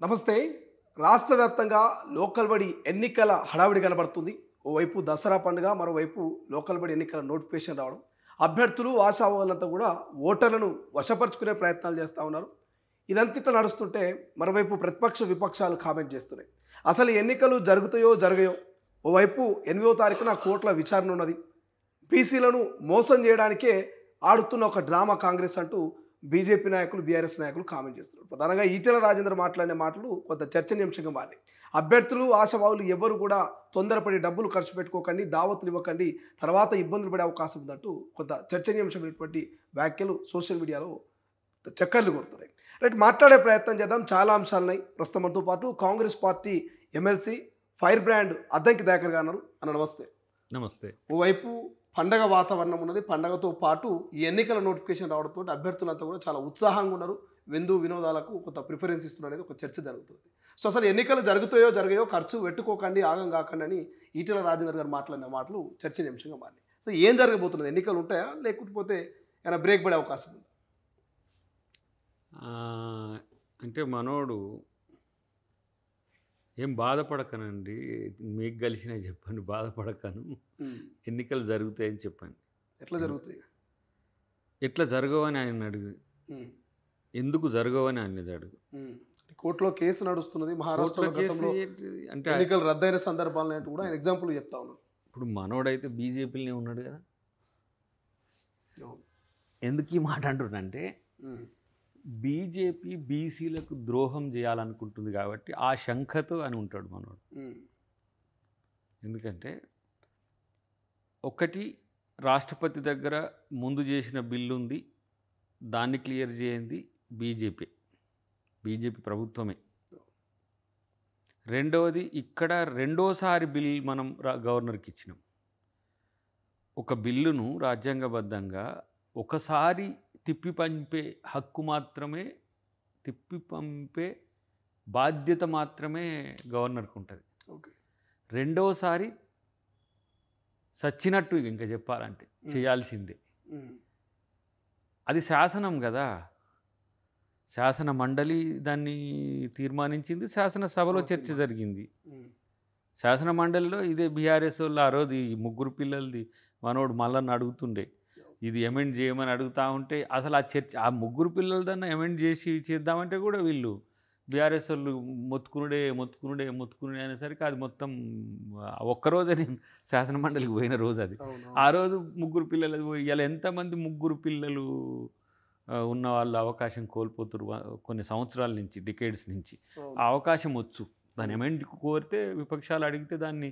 నమస్తే. రాష్ట్ర వ్యాప్తంగా లోకల్ బడి ఎన్నికల హడావిడి కనబడుతుంది. ఓవైపు దసరా పండుగ, మరోవైపు లోకల్ బడి ఎన్నికల నోటిఫికేషన్ రావడం. అభ్యర్థులు, ఆశావాహులంతా కూడా ఓటర్లను వశపరుచుకునే ప్రయత్నాలు చేస్తూ ఉన్నారు. ఇదంతా నడుస్తుంటే మరోవైపు ప్రతిపక్ష విపక్షాలు కామెంట్ చేస్తున్నాయి. అసలు ఎన్నికలు జరుగుతాయో జరగయో. ఓవైపు 8వ తారీఖున కోర్టుల విచారణ ఉన్నది. బీసీలను మోసం చేయడానికే ఆడుతున్న ఒక డ్రామా కాంగ్రెస్ అంటూ బీజేపీ నాయకులు, బీఆర్ఎస్ నాయకులు కామెంట్ చేస్తున్నారు. ప్రధానంగా ఈటెల రాజేందర్ మాట్లాడిన మాటలు కొంత చర్చనీయాంశంగా మారాయి. అభ్యర్థులు, ఆశావాహులు ఎవరు కూడా తొందరపడి డబ్బులు ఖర్చు పెట్టుకోకండి, దావతులు ఇవ్వకండి, తర్వాత ఇబ్బందులు పడే అవకాశం ఉందంటూ కొంత చర్చనీయాంశమైనటువంటి వ్యాఖ్యలు సోషల్ మీడియాలో చక్కర్లు కొడుతున్నాయి. రైట్, మాట్లాడే ప్రయత్నం చేద్దాం. చాలా అంశాలున్నాయి. ప్రస్తుతం మనతో పాటు Congress party MLC fire brand Addanki Dayakar గారు అన్నారు. అన్న నమస్తే. నమస్తే. ఓవైపు పండగ వాతావరణం ఉన్నది. పండగతో పాటు ఈ ఎన్నికల నోటిఫికేషన్ రావడంతో అభ్యర్థులంతా కూడా చాలా ఉత్సాహంగా ఉన్నారు. విందు వినోదాలకు కొంత ప్రిఫరెన్స్ ఇస్తున్నారు అనేది ఒక చర్చ జరుగుతుంది. సో అసలు ఎన్నికలు జరుగుతాయో జరగయో, ఖర్చు పెట్టుకోకండి, ఆగం కాకండి అని ఈటెల రాజేందర్ గారు మాట్లాడిన మాటలు చర్చనీయాంశంగా మారినాయి. సో ఏం జరగబోతున్నది? ఎన్నికలు ఉంటాయా, లేకపోతే ఏమైనా బ్రేక్ పడే అవకాశం ఉంది? అంటే మనోడు ఏం బాధపడకనండి, మీకు కలిసినాయి చెప్పండి, బాధపడకను. ఎన్నికలు జరుగుతాయని చెప్పండి. ఎట్లా జరుగుతాయి? ఎట్లా జరగవని ఆయన అడుగు, ఎందుకు జరగవని ఆయన అడుగు. కోర్టులో కేసు నడుస్తున్నది. మహారాష్ట్రలో గతంలో అంటే ఎన్నికలు రద్దయిన సందర్భాలను కూడా ఆయన ఎగ్జాంపుల్ చెప్తా ఉన్నారు. ఇప్పుడు మనోడైతే బీజేపీలోనే ఉన్నాడు కదా. ఎందుకు ఈ మాట అంటున్నంటే, బీజేపీ బీసీలకు ద్రోహం చేయాలనుకుంటుంది కాబట్టి ఆ శంఖతో అని ఉంటాడు మనోడు. ఎందుకంటే ఒకటి, రాష్ట్రపతి దగ్గర ముందు చేసిన బిల్లు ఉంది, దాన్ని క్లియర్ చేయింది బీజేపీ ప్రభుత్వమే. రెండవది, ఇక్కడ రెండోసారి బిల్ మనం గవర్నర్కి ఇచ్చినాం. ఒక బిల్లును రాజ్యాంగబద్ధంగా ఒకసారి తిప్పి పంపే హక్కు మాత్రమే, తిప్పి పంపే బాధ్యత మాత్రమే గవర్నర్కి ఉంటుంది. ఓకే. రెండోసారి సచ్చినట్టు ఇంకా చెప్పాలంటే చేయాల్సిందే. అది శాసనం కదా, శాసన మండలి దాన్ని తీర్మానించింది, శాసనసభలో చర్చ జరిగింది. శాసన మండలిలో ఇదే బీఆర్ఎస్ వాళ్ళు ఆ రోజు ఈ ముగ్గురు పిల్లలది మనోడు మళ్ళీ అడుగుతుండే, ఇది ఎమెండ్ చేయమని అడుగుతూ ఉంటే అసలు ఆ చర్చ, ఆ ముగ్గురు పిల్లలదన్నా ఎమెండ్ చేసి చేద్దామంటే కూడా వీళ్ళు బీఆర్ఎస్ వాళ్ళు మొత్తుకునుడే అనేసరికి అది మొత్తం ఒక్కరోజే నేను శాసన మండలికి పోయిన రోజు అది. ఆ రోజు ముగ్గురు పిల్లలు ఇలా ఎంతమంది ముగ్గురు పిల్లలు ఉన్న వాళ్ళు అవకాశం కోల్పోతున్నారు కొన్ని సంవత్సరాల నుంచి, డికేడ్స్ నుంచి. ఆ అవకాశం వచ్చు, దాన్ని ఎమెండ్ కోరితే విపక్షాలు అడిగితే దాన్ని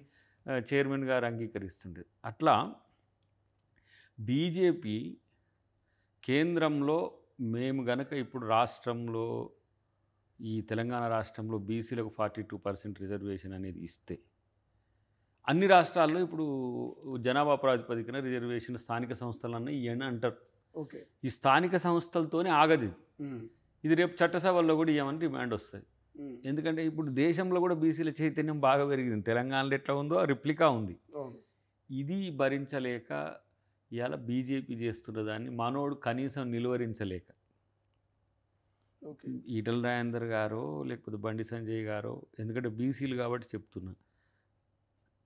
చైర్మన్ గారు అంగీకరిస్తుండే. అట్లా బీజేపీ కేంద్రంలో మేము గనక ఇప్పుడు రాష్ట్రంలో, ఈ తెలంగాణ రాష్ట్రంలో బీసీలకు 42% రిజర్వేషన్ అనేది ఇస్తే, అన్ని రాష్ట్రాల్లో ఇప్పుడు జనాభా ప్రాతిపదికన రిజర్వేషన్ స్థానిక సంస్థలన్నీ ఇవన్నీ అంటారు. ఓకే. ఈ స్థానిక సంస్థలతోనే ఆగదు ఇది రేపు చట్టసభల్లో కూడా ఇవ్వమని డిమాండ్ వస్తుంది. ఎందుకంటే ఇప్పుడు దేశంలో కూడా బీసీల చైతన్యం బాగా పెరిగింది. తెలంగాణలో ఎట్లా ఉందో రిప్లికా ఉంది. ఇది భరించలేక ఇవాళ బీజేపీ చేస్తున్న దాన్ని మనోడు కనీసం నిలువరించలేక, ఈటెల రాజేందర్ గారో లేకపోతే బండి సంజయ్ గారో, ఎందుకంటే బీసీలు కాబట్టి చెప్తున్నా,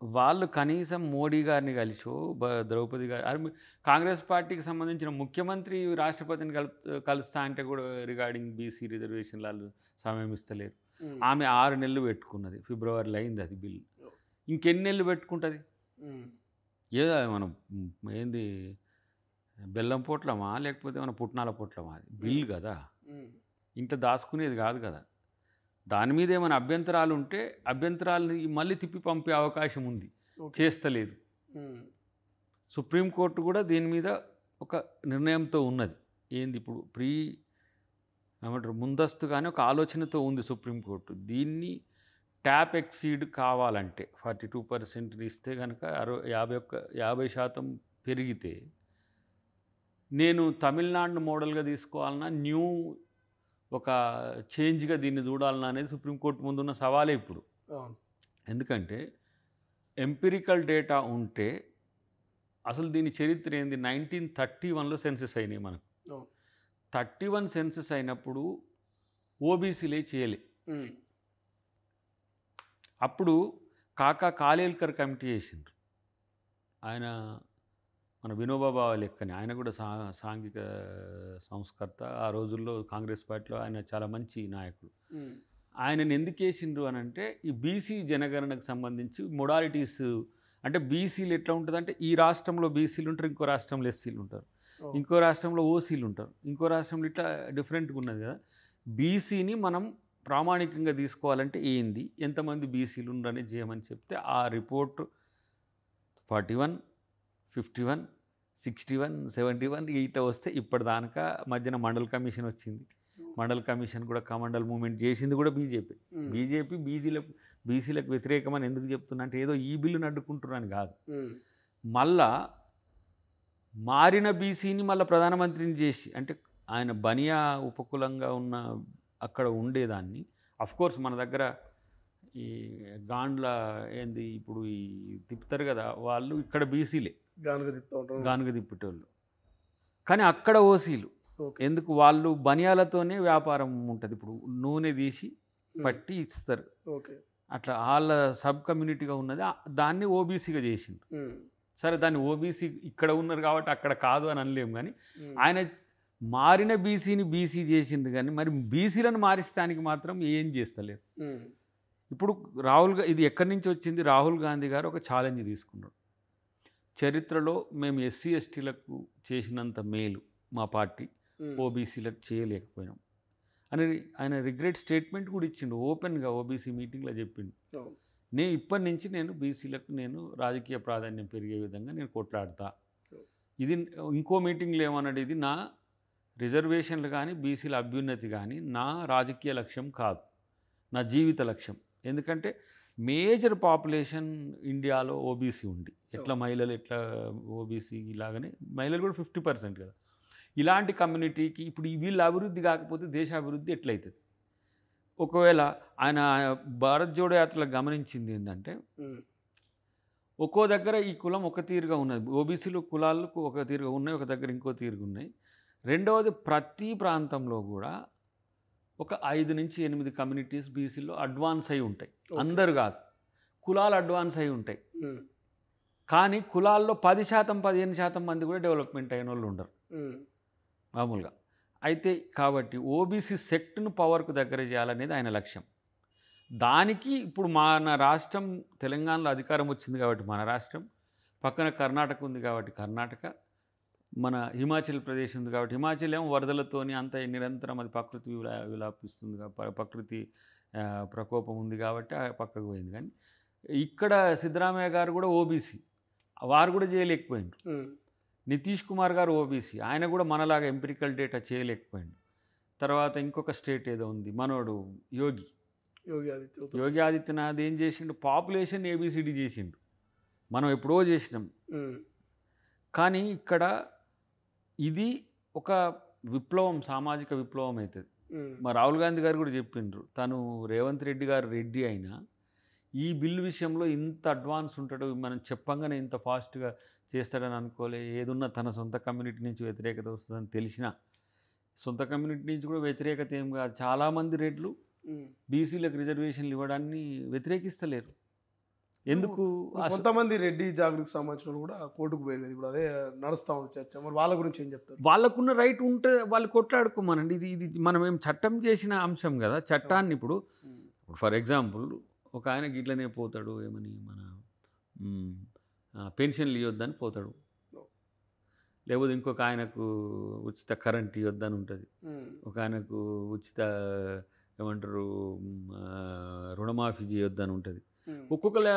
వాళ్ళు కనీసం మోడీ గారిని కలిసో, ద్రౌపది గారు, కాంగ్రెస్ పార్టీకి సంబంధించిన ముఖ్యమంత్రి రాష్ట్రపతిని కలుస్తా అంటే కూడా రిగార్డింగ్ బీసీ రిజర్వేషన్లు వాళ్ళు సమయం ఇస్తలేరు. ఆమె 6 నెలలు పెట్టుకున్నది, ఫిబ్రవరిలో అయింది అది బిల్. ఇంకెన్ని నెలలు పెట్టుకుంటుంది? ఏదో మనం ఏంది బెల్లం పొట్లమా లేకపోతే మన పుట్నాల పొట్లమా? అది బిల్ కదా, ఇంట్లో దాచుకునేది కాదు కదా. దాని మీద ఏమైనా అభ్యంతరాలు ఉంటే అభ్యంతరాలని మళ్ళీ తిప్పి పంపే అవకాశం ఉంది, చేస్తలేదు. సుప్రీంకోర్టు కూడా దీని మీద ఒక నిర్ణయంతో ఉన్నది. ఏంది ఇప్పుడు ఏమంటారు, ముందస్తుగానే ఒక ఆలోచనతో ఉంది సుప్రీంకోర్టు. దీన్ని ట్యాప్ ఎక్సీడ్ కావాలంటే 42% ఇస్తే కనుక 50% పెరిగితే, నేను తమిళనాడు మోడల్గా తీసుకోవాలన్నా, న్యూ ఒక చేంజ్గా దీన్ని చూడాలన్నా అనేది సుప్రీంకోర్టు ముందున్న సవాలే ఇప్పుడు. ఎందుకంటే ఎంపిరికల్ డేటా ఉంటే, అసలు దీని చరిత్ర ఏంది, 1931లో సెన్సెస్ అయినాయి మనకు. 31 సెన్సెస్ అయినప్పుడు ఓబీసీలే చేయలే. అప్పుడు కాకా కాలేల్కర్ కమిటీ వేసిండ్రు. ఆయన మన వినోబా భావే లెక్కనే ఆయన కూడా సాంఘిక సంస్కర్త. ఆ రోజుల్లో కాంగ్రెస్ పార్టీలో ఆయన చాలా మంచి నాయకుడు. ఆయనను ఎందుకు వేసిండ్రు అని అంటే ఈ బీసీ జనగణనకు సంబంధించి మొడాలిటీస్ అంటే బీసీలు ఎట్లా ఉంటుందంటే ఈ రాష్ట్రంలో బీసీలు ఉంటారు, ఇంకో రాష్ట్రంలో ఎస్సీలు ఉంటారు, ఇంకో రాష్ట్రంలో ఓసీలు ఉంటారు, ఇంకో రాష్ట్రంలో ఇట్లా డిఫరెంట్గా ఉన్నది కదా. బీసీని మనం ప్రామాణికంగా తీసుకోవాలంటే ఏంది, ఎంతమంది బీసీలు ఉండరని చేయమని చెప్తే ఆ రిపోర్టు 41, 51, 61, 71 ఇట్లా వస్తే ఇప్పటిదాకా మధ్యన మండల్ కమిషన్ వచ్చింది. మండల్ కమిషన్ కూడా కమండల్ మూమెంట్ చేసింది కూడా బీజేపీ బీసీలకు వ్యతిరేకమని ఎందుకు చెప్తున్నా అంటే ఏదో ఈ బిల్లును అడ్డుకుంటున్నాను కాదు. మళ్ళా మారిన బీసీని మళ్ళీ ప్రధానమంత్రిని చేసి అంటే ఆయన బనియా ఉపకులంగా ఉన్న అక్కడ ఉండేదాన్ని అఫ్కోర్స్ మన దగ్గర ఈ గాండ్ల ఏంది ఇప్పుడు ఈ తిప్పుతారు కదా వాళ్ళు ఇక్కడ బీసీలే గానుగ తిప్పేటోళ్ళు, కానీ అక్కడ ఓసీలు. ఎందుకు వాళ్ళు బనియాలతోనే వ్యాపారం ఉంటుంది. ఇప్పుడు నూనె తీసి పట్టి ఇస్తారు, అట్లా వాళ్ళ సబ్ కమ్యూనిటీగా ఉన్నది దాన్ని ఓబీసీగా చేసిండు. సరే దాన్ని ఓబీసీ ఇక్కడ ఉన్నారు కాబట్టి అక్కడ కాదు అని అనలేము, కానీ ఆయన మారిన బీసీని బీసీ చేసిండు. కానీ మరి బీసీలను మారిస్తానికి మాత్రం ఏం చేస్తలేరు. ఇప్పుడు ఇది ఎక్కడి నుంచి వచ్చింది? రాహుల్ గాంధీ గారు ఒక ఛాలెంజ్ తీసుకున్నాడు. చరిత్రలో మేము ఎస్సీ ఎస్టీలకు చేసినంత మేలు మా పార్టీ ఓబీసీలకు చేయలేకపోయినాం అని ఆయన రిగ్రెట్ స్టేట్మెంట్ కూడా ఇచ్చిండు. ఓపెన్గా ఓబీసీ మీటింగ్లో చెప్పిండు, ఇప్పటి నుంచి నేను బీసీలకు నేను రాజకీయ ప్రాధాన్యం పెరిగే విధంగా నేను కొట్లాడతా. ఇది ఇంకో మీటింగ్లో ఏమన్నాడు, ఇది నా రిజర్వేషన్లు కానీ బీసీల అభ్యున్నతి కానీ నా రాజకీయ లక్ష్యం కాదు, నా జీవిత లక్ష్యం. ఎందుకంటే మేజర్ పాపులేషన్ ఇండియాలో ఓబీసీ ఉంది. ఎట్లా మహిళలు ఎట్లా ఓబీసీ లాగానే మహిళలు కూడా 50% కదా. ఇలాంటి కమ్యూనిటీకి ఇప్పుడు వీళ్ళ అభివృద్ధి కాకపోతే దేశ అభివృద్ధి ఎట్లయితుంది? ఒకవేళ ఆయన భారత్ జోడో యాత్రలో గమనించింది ఏంటంటే ఒక్కో దగ్గర ఈ కులం ఒక తీరుగా ఉన్నది, ఓబీసీలు కులాలకు ఒక తీరుగా ఉన్నాయి, ఒక దగ్గర ఇంకో తీరుగా ఉన్నాయి. రెండవది ప్రతి ప్రాంతంలో కూడా ఒక 5 నుంచి 8 కమ్యూనిటీస్ బీసీలో అడ్వాన్స్ అయి ఉంటాయి. అందరు కాదు, కులాలు అడ్వాన్స్ అయి ఉంటాయి. కానీ కులాల్లో 10%, 15% మంది కూడా డెవలప్మెంట్ అయిన వాళ్ళు ఉండరు మామూలుగా. అయితే కాబట్టి ఓబీసీ సెక్ట్ను పవర్కు దగ్గర చేయాలనేది ఆయన లక్ష్యం. దానికి ఇప్పుడు మన రాష్ట్రం తెలంగాణలో అధికారం వచ్చింది కాబట్టి మన రాష్ట్రం, పక్కన కర్ణాటక ఉంది కాబట్టి కర్ణాటక, మన హిమాచల్ ప్రదేశ్ ఉంది కాబట్టి హిమాచల్ ఏమో వరదలతోని అంత నిరంతరం అది ప్రకృతి విలాపిస్తుంది, ప్రకృతి ప్రకోపం ఉంది కాబట్టి పక్కకు పోయింది. కానీ ఇక్కడ సిద్ధరామయ్య గారు కూడా ఓబీసీ, వారు కూడా చేయలేకపోయిండు. నితీష్ కుమార్ గారు ఓబీసీ, ఆయన కూడా మనలాగా ఎంపిరికల్ డేటా చేయలేకపోయిండు. తర్వాత ఇంకొక స్టేట్ ఏదో ఉంది మనోడు యోగి ఆదిత్యనాథ్ ఏం చేసిండు, పాపులేషన్ ఏబిసిడి చేసిండు. మనం ఎప్పుడో చేసినాం. కానీ ఇక్కడ ఇది ఒక విప్లవం, సామాజిక విప్లవం అవుతుంది. మా రాహుల్ గాంధీ గారు కూడా చెప్పిండ్రు, తను రేవంత్ రెడ్డి గారు రెడ్డి అయినా ఈ బిల్లు విషయంలో ఇంత అడ్వాన్స్ ఉంటాడు, మనం చెప్పంగానే ఇంత ఫాస్ట్గా చేస్తాడని అనుకోలే. ఏదున్నా తన సొంత కమ్యూనిటీ నుంచి వ్యతిరేకత వస్తుందని తెలిసిన, సొంత కమ్యూనిటీ నుంచి కూడా వ్యతిరేకత ఏం కాదు. చాలామంది రెడ్లు బీసీలకు రిజర్వేషన్లు ఇవ్వడాన్ని వ్యతిరేకిస్తలేరు. ఎందుకు? కొంతమంది రెడ్డి జాగృతికి సంబంధించిన కూడా కోర్టుకు పోయింది, ఇప్పుడు అదే నడుస్తూ ఉంది చర్చ. మరి వాళ్ళ గురించి ఏం చెప్తారు? వాళ్ళకున్న రైట్ ఉంటే వాళ్ళు కొట్లాడుకోమనండి. ఇది మనం ఏం చట్టం చేసిన అంశం కదా. చట్టాన్ని ఇప్పుడు ఫర్ ఎగ్జాంపుల్ ఒక ఆయన గిట్లనే పోతాడు, ఏమని మన పెన్షన్లు ఇవ్వద్దని పోతాడు, లేకపోతే ఇంకొక ఆయనకు ఉచిత కరెంట్ ఇవ్వద్దని ఉంటుంది, ఒక ఆయనకు ఉచిత ఏమంటారు రుణమాఫీ చేయొద్దని ఉంటుంది. ఒక్కొక్కల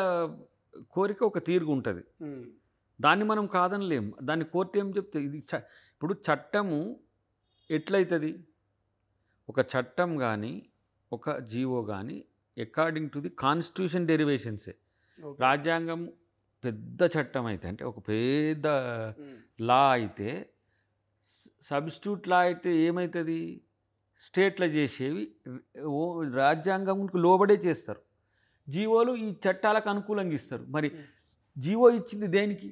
కోరిక ఒక తీరుగా ఉంటుంది, దాన్ని మనం కాదనలేం. దాన్ని కోర్టు ఏం చెప్తే ఇది ఇప్పుడు చట్టము ఎట్లయితుంది? ఒక చట్టం కానీ ఒక జీవో కానీ అకార్డింగ్ టు ది కాన్స్టిట్యూషన్ డెరివేషన్సే. రాజ్యాంగం పెద్ద చట్టం అయితే, అంటే ఒక పెద్ద లా అయితే, సబ్స్టిట్యూట్ లా అయితే ఏమవుతుంది? స్టేట్లో చేసేవి రాజ్యాంగంకు లోబడే చేస్తారు. జీవోలు ఈ చట్టాలకు అనుకూలంగా ఇస్తారు. మరి జీవో ఇచ్చింది దేనికి?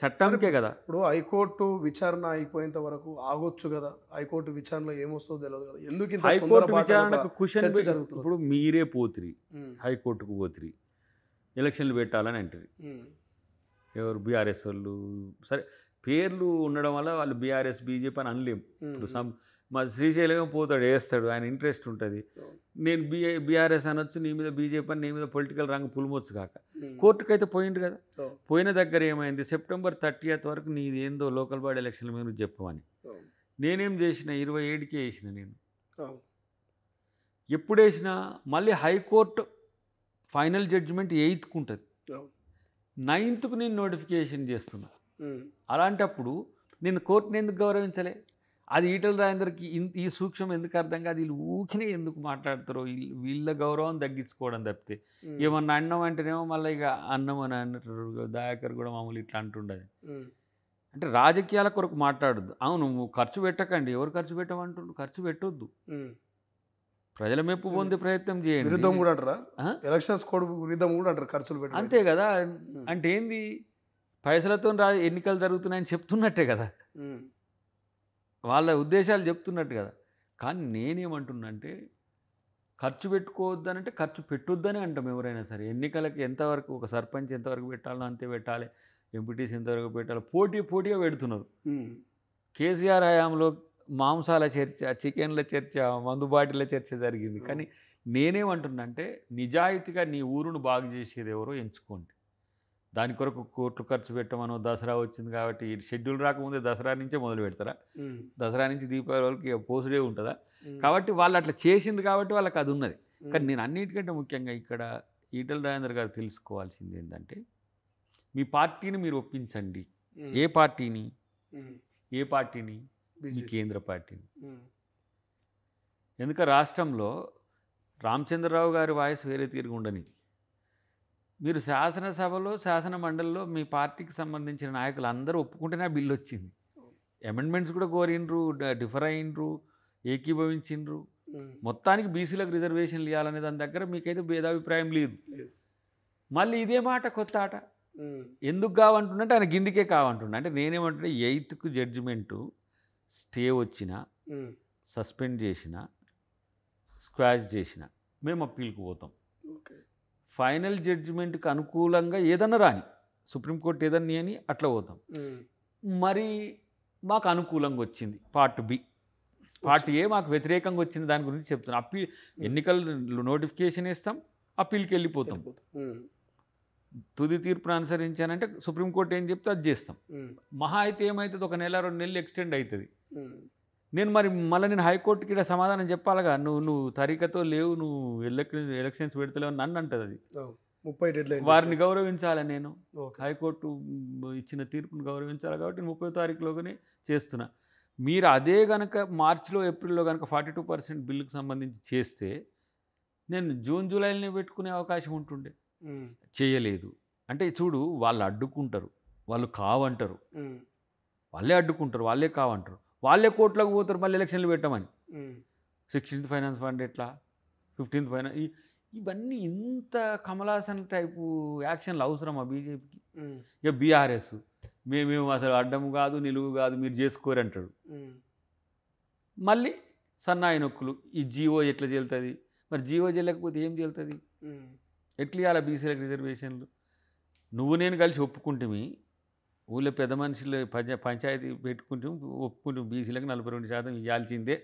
చట్టంకే కదా. ఇప్పుడు హైకోర్టు విచారణ అయిపోయేంత వరకు ఆగొచ్చు కదా, హైకోర్టు విచారణలో ఏమొస్తుందో తెలియదు కదా, ఎందుకు ఇంత హైకోర్టు తొందరపాటు విచారణకు క్వశ్చన్ చర్చ జరుగుతుంది? ఇప్పుడు మీరే పోతిరి ఉమ్, హైకోర్టుకు పోతిరి, ఎలక్షన్లు పెట్టాలని అంటారు. ఉమ్, ఎవరు బీఆర్ఎస్ వాళ్ళు సరే పేర్లు ఉండడం వల్ల వాళ్ళు బీఆర్ఎస్ బీజేపీ అని అనలేము. ఉమ్, ఇప్పుడు మా శ్రీశైలం పోతాడు, వేస్తాడు, ఆయన ఇంట్రెస్ట్ ఉంటుంది. నేను బీఆర్ఎస్ అనొచ్చు, నీ మీద బీజేపీ అని, నీ మీద పొలిటికల్ రంగు పులిమొచ్చు కాక ఉమ్, కోర్టుకు అయితే పోయిండు కదా. అవును, పోయిన దగ్గర ఏమైంది, సెప్టెంబర్ 30th వరకు నీది ఏందో లోకల్ బాడీ ఎలక్షన్ల మీద నువ్వు చెప్పమని. అవును, నేనేం చేసిన 27కే వేసిన. నేను అవును, ఎప్పుడు వేసినా మళ్ళీ హైకోర్టు ఫైనల్ జడ్జిమెంట్ 8th ఉంటుంది, అవును, 9th నేను నోటిఫికేషన్ చేస్తున్నా. ఉమ్, అలాంటప్పుడు నేను కోర్టుని ఎందుకు గౌరవించలే? అది ఈటల రాజేందర్కి ఈ సూక్ష్మం ఎందుకు అర్థం కాదు? వీళ్ళు ఊకినే ఎందుకు మాట్లాడతారో, వీళ్ళ గౌరవం తగ్గించుకోవడం తప్పితే. ఉమ్, ఏమన్నా అన్నం అంటేనేమో మళ్ళీ ఇక అన్నం అని అంటారు. దయాకర్ కూడా మామూలు ఇట్లా అంటుండదు. ఉమ్, అంటే రాజకీయాల కొరకు మాట్లాడొద్దు. అవును, ఖర్చు పెట్టకండి, ఎవరు ఖర్చు పెట్టమంటుండ్రు? ఖర్చు పెట్టొద్దు, ఉమ్. ప్రజల మెప్పు పొందే ప్రయత్నం చేయండి. విరుద్ధం కూడా అంటారా? ఆ? ఎలక్షన్స్ కోడ్ విరుద్ధం కూడా అంటారు, ఖర్చులు పెట్టి. అంతే కదా. అంటే ఏంది, పైసలతో ఎన్నికలు జరుగుతున్నాయని చెప్తున్నట్టే కదా, ఉమ్, వాళ్ళ ఉద్దేశాలు చెప్తున్నట్టు కదా. కానీ నేనేమంటున్నా అంటే, ఖర్చు పెట్టుకోవద్దనంటే ఖర్చు పెట్టొద్దని అంటాం ఎవరైనా సరే. ఎన్నికలకి ఎంతవరకు ఒక సర్పంచ్ ఎంతవరకు పెట్టాలో అంతే పెట్టాలి, ఎంపీటీసీ ఎంతవరకు పెట్టాలి, పోటీగా పెడుతున్నారు. ఉమ్, కేసీఆర్ హయాంలో మాంసాల చర్చ, చికెన్ల చర్చ, మందు బాటిల చర్చ జరిగింది. కానీ నేనేమంటున్నా అంటే, నిజాయితీగా నీ ఊరును బాగు చేసేది ఎవరో ఎంచుకోండి. దాని కొరకు కోట్లు ఖర్చు పెట్టమనో, దసరా వచ్చింది కాబట్టి షెడ్యూల్ రాకముందే దసరా నుంచే మొదలు పెడతారా? ఉమ్, దసరా నుంచి దీపావళి వరకు ఇక పోసుడే ఉంటుందా? ఉమ్, కాబట్టి వాళ్ళు అట్లా చేసింది కాబట్టి వాళ్ళకి అది ఉన్నది. కానీ నేను అన్నిటికంటే ముఖ్యంగా ఇక్కడ ఈటల రాజేందర్ గారు తెలుసుకోవాల్సింది ఏంటంటే, మీ పార్టీని మీరు ఒప్పించండి. ఉమ్, ఏ పార్టీని? ఉమ్, ఏ పార్టీని? మీ బీజేపీ. కేంద్ర పార్టీని. ఉమ్, ఎందుకంటే రాష్ట్రంలో రామచంద్రరావు గారి వాయిస్ వేరే తీరుగా ఉండని, మీరు శాసనసభలో శాసన మండలిలో మీ పార్టీకి సంబంధించిన నాయకులు అందరూ ఒప్పుకుంటేనే ఆ బిల్లు వచ్చింది. అమెండ్మెంట్స్ కూడా కోరిండ్రు, డిఫర్ అయిండ్రు, ఏకీభవించిండ్రు. ఉమ్, మొత్తానికి బీసీలకు రిజర్వేషన్లు ఇవ్వాలనే దాని దగ్గర మీకైతే భేదాభిప్రాయం లేదు. లేదు. మళ్ళీ ఇదే మాట కొత్త ఆట. ఉమ్, ఎందుకు కావంటుండంటే ఆయన గిందికే కావంటుండే. అంటే నేనేమంటున్నా, 8th జడ్జిమెంటు స్టే వచ్చిన, ఉమ్, సస్పెండ్ చేసిన, స్క్వాష్ చేసిన, మేము అప్పీల్కి పోతాం. ఓకే. ఫైనల్ జడ్జిమెంట్కి అనుకూలంగా ఏదన్నా రాని, సుప్రీంకోర్టు ఏదన్నా అని అట్లా పోతాం. ఉమ్, మరి మాకు అనుకూలంగా వచ్చింది పార్ట్ బి, పార్ట్ ఏ మాకు వ్యతిరేకంగా వచ్చింది, దాని గురించి చెప్తున్నాం. ఎన్నికల నోటిఫికేషన్ ఇస్తాం, అప్పీల్కి వెళ్ళిపోతాం. ఉమ్, తుది తీర్పును అనుసరించానంటే సుప్రీంకోర్టు ఏం చెప్తే అది చేస్తాం. ఉమ్, మహా అయితే ఏమవుతుంది, 1 నెల 2 నెలలు ఎక్స్టెండ్ అవుతుంది. ఉమ్, నేను మళ్ళీ నేను హైకోర్టుకి ఇక్కడ సమాధానం చెప్పాలిగా, నువ్వు తరీకతో లేవు, నువ్వు ఎలక్షన్స్ పెడతలేవు నన్ను అంటుంది అది. 30 డెడ్లైన్. వారిని గౌరవించాలి నేను, ఓకే. హైకోర్టు ఇచ్చిన తీర్పును గౌరవించాలి కాబట్టి 30వ తారీఖులోనే చేస్తున్నా. మీరు అదే కనుక మార్చిలో ఏప్రిల్లో కనుక 42% బిల్లుకు సంబంధించి చేస్తే నేను జూన్ జూలైలోనే పెట్టుకునే అవకాశం ఉంటుండే. ఉమ్, చేయలేదు అంటే చూడు, వాళ్ళు అడ్డుకుంటారు, వాళ్ళు కావంటారు, ఉమ్, వాళ్ళే అడ్డుకుంటారు, వాళ్ళే కావంటారు, వాళ్ళే కోర్టులోకి పోతారు మళ్ళీ ఎలక్షన్లు పెట్టమని. ఉమ్, 16th ఫైనాన్స్ ఫండ్ ఎట్లా, 15th ఫైనాన్స్, ఇవన్నీ ఇంత కమలాసన్ టైపు యాక్షన్లు అవసరమా బీజేపీకి? ఉమ్, ఇక బీఆర్ఎస్ మేమేమో అసలు అడ్డము కాదు నిలువు కాదు మీరు చేసుకోరు అంటాడు. ఉమ్, మళ్ళీ సన్నాయి నొక్కులు, ఈ జీవో ఎట్లా చెల్తుంది? మరి జీవో చెల్లకపోతే ఏం చెల్తుంది? ఉమ్, ఎట్లా ఇవ్వాలి బీసీలకు రిజర్వేషన్లు? నువ్వు నేను కలిసి ఒప్పుకుంటుమి, ఊళ్ళో పెద్ద మనుషులు పంచాయతీ పెట్టుకుంటూ ఒప్పుకుంటాం, బీసీలకు 42% ఇవ్వాల్సిందే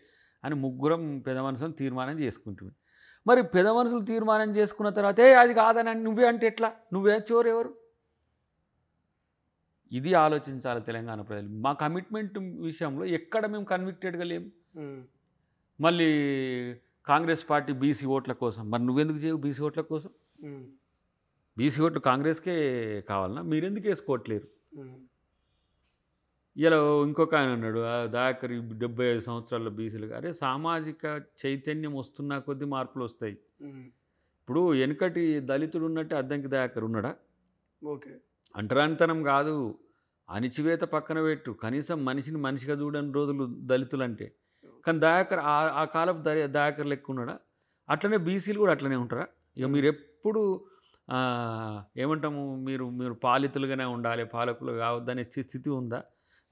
అని ముగ్గురం పెద్ద మనుషులు తీర్మానం చేసుకుంటుంది. మరి పెద్ద మనుషులు తీర్మానం చేసుకున్న తర్వాత అది కాదని నువ్వే అంటే ఎట్లా? నువ్వే చోరెవరు? ఇది ఆలోచించాలి తెలంగాణ ప్రజలు. మా కమిట్మెంట్ విషయంలో ఎక్కడ మేము కన్విక్టెడ్గా లేము. ఉమ్, మళ్ళీ కాంగ్రెస్ పార్టీ బీసీ ఓట్ల కోసం, మరి నువ్వెందుకు చేయవు బీసీ ఓట్ల కోసం? ఉమ్, బీసీ ఓట్లు కాంగ్రెస్కే కావాలన్నా, మీరెందుకు వేసుకోవట్లేరు? ఉమ్, ఇలా ఇంకొక ఆయన ఉన్నాడు, దాకరి 75 సంవత్సరాల బీసీలుగా. అరే సామాజిక చైతన్యం వస్తున్నా కొద్దీ మార్పులు వస్తాయి. ఉమ్, ఇప్పుడు వెనుకటి దళితుడు ఉన్నట్టు అద్దంకి దయాకర్ ఉన్నాడా? ఓకే. అంటరానితనం కాదు, అణిచివేత పక్కన పెట్టు, కనీసం మనిషిని మనిషిగా చూడని రోజులు దళితులు అంటే. కానీ దయాకర్ ఆ కాలపు దయాకర్ లెక్క ఉన్నాడా? అట్లనే బీసీలు కూడా అట్లనే ఉంటారా? ఇక మీరు ఎప్పుడు ఏమంటాము, మీరు మీరు పాలితులుగానే ఉండాలి, పాలకులు కావద్దనే స్థితి ఉందా?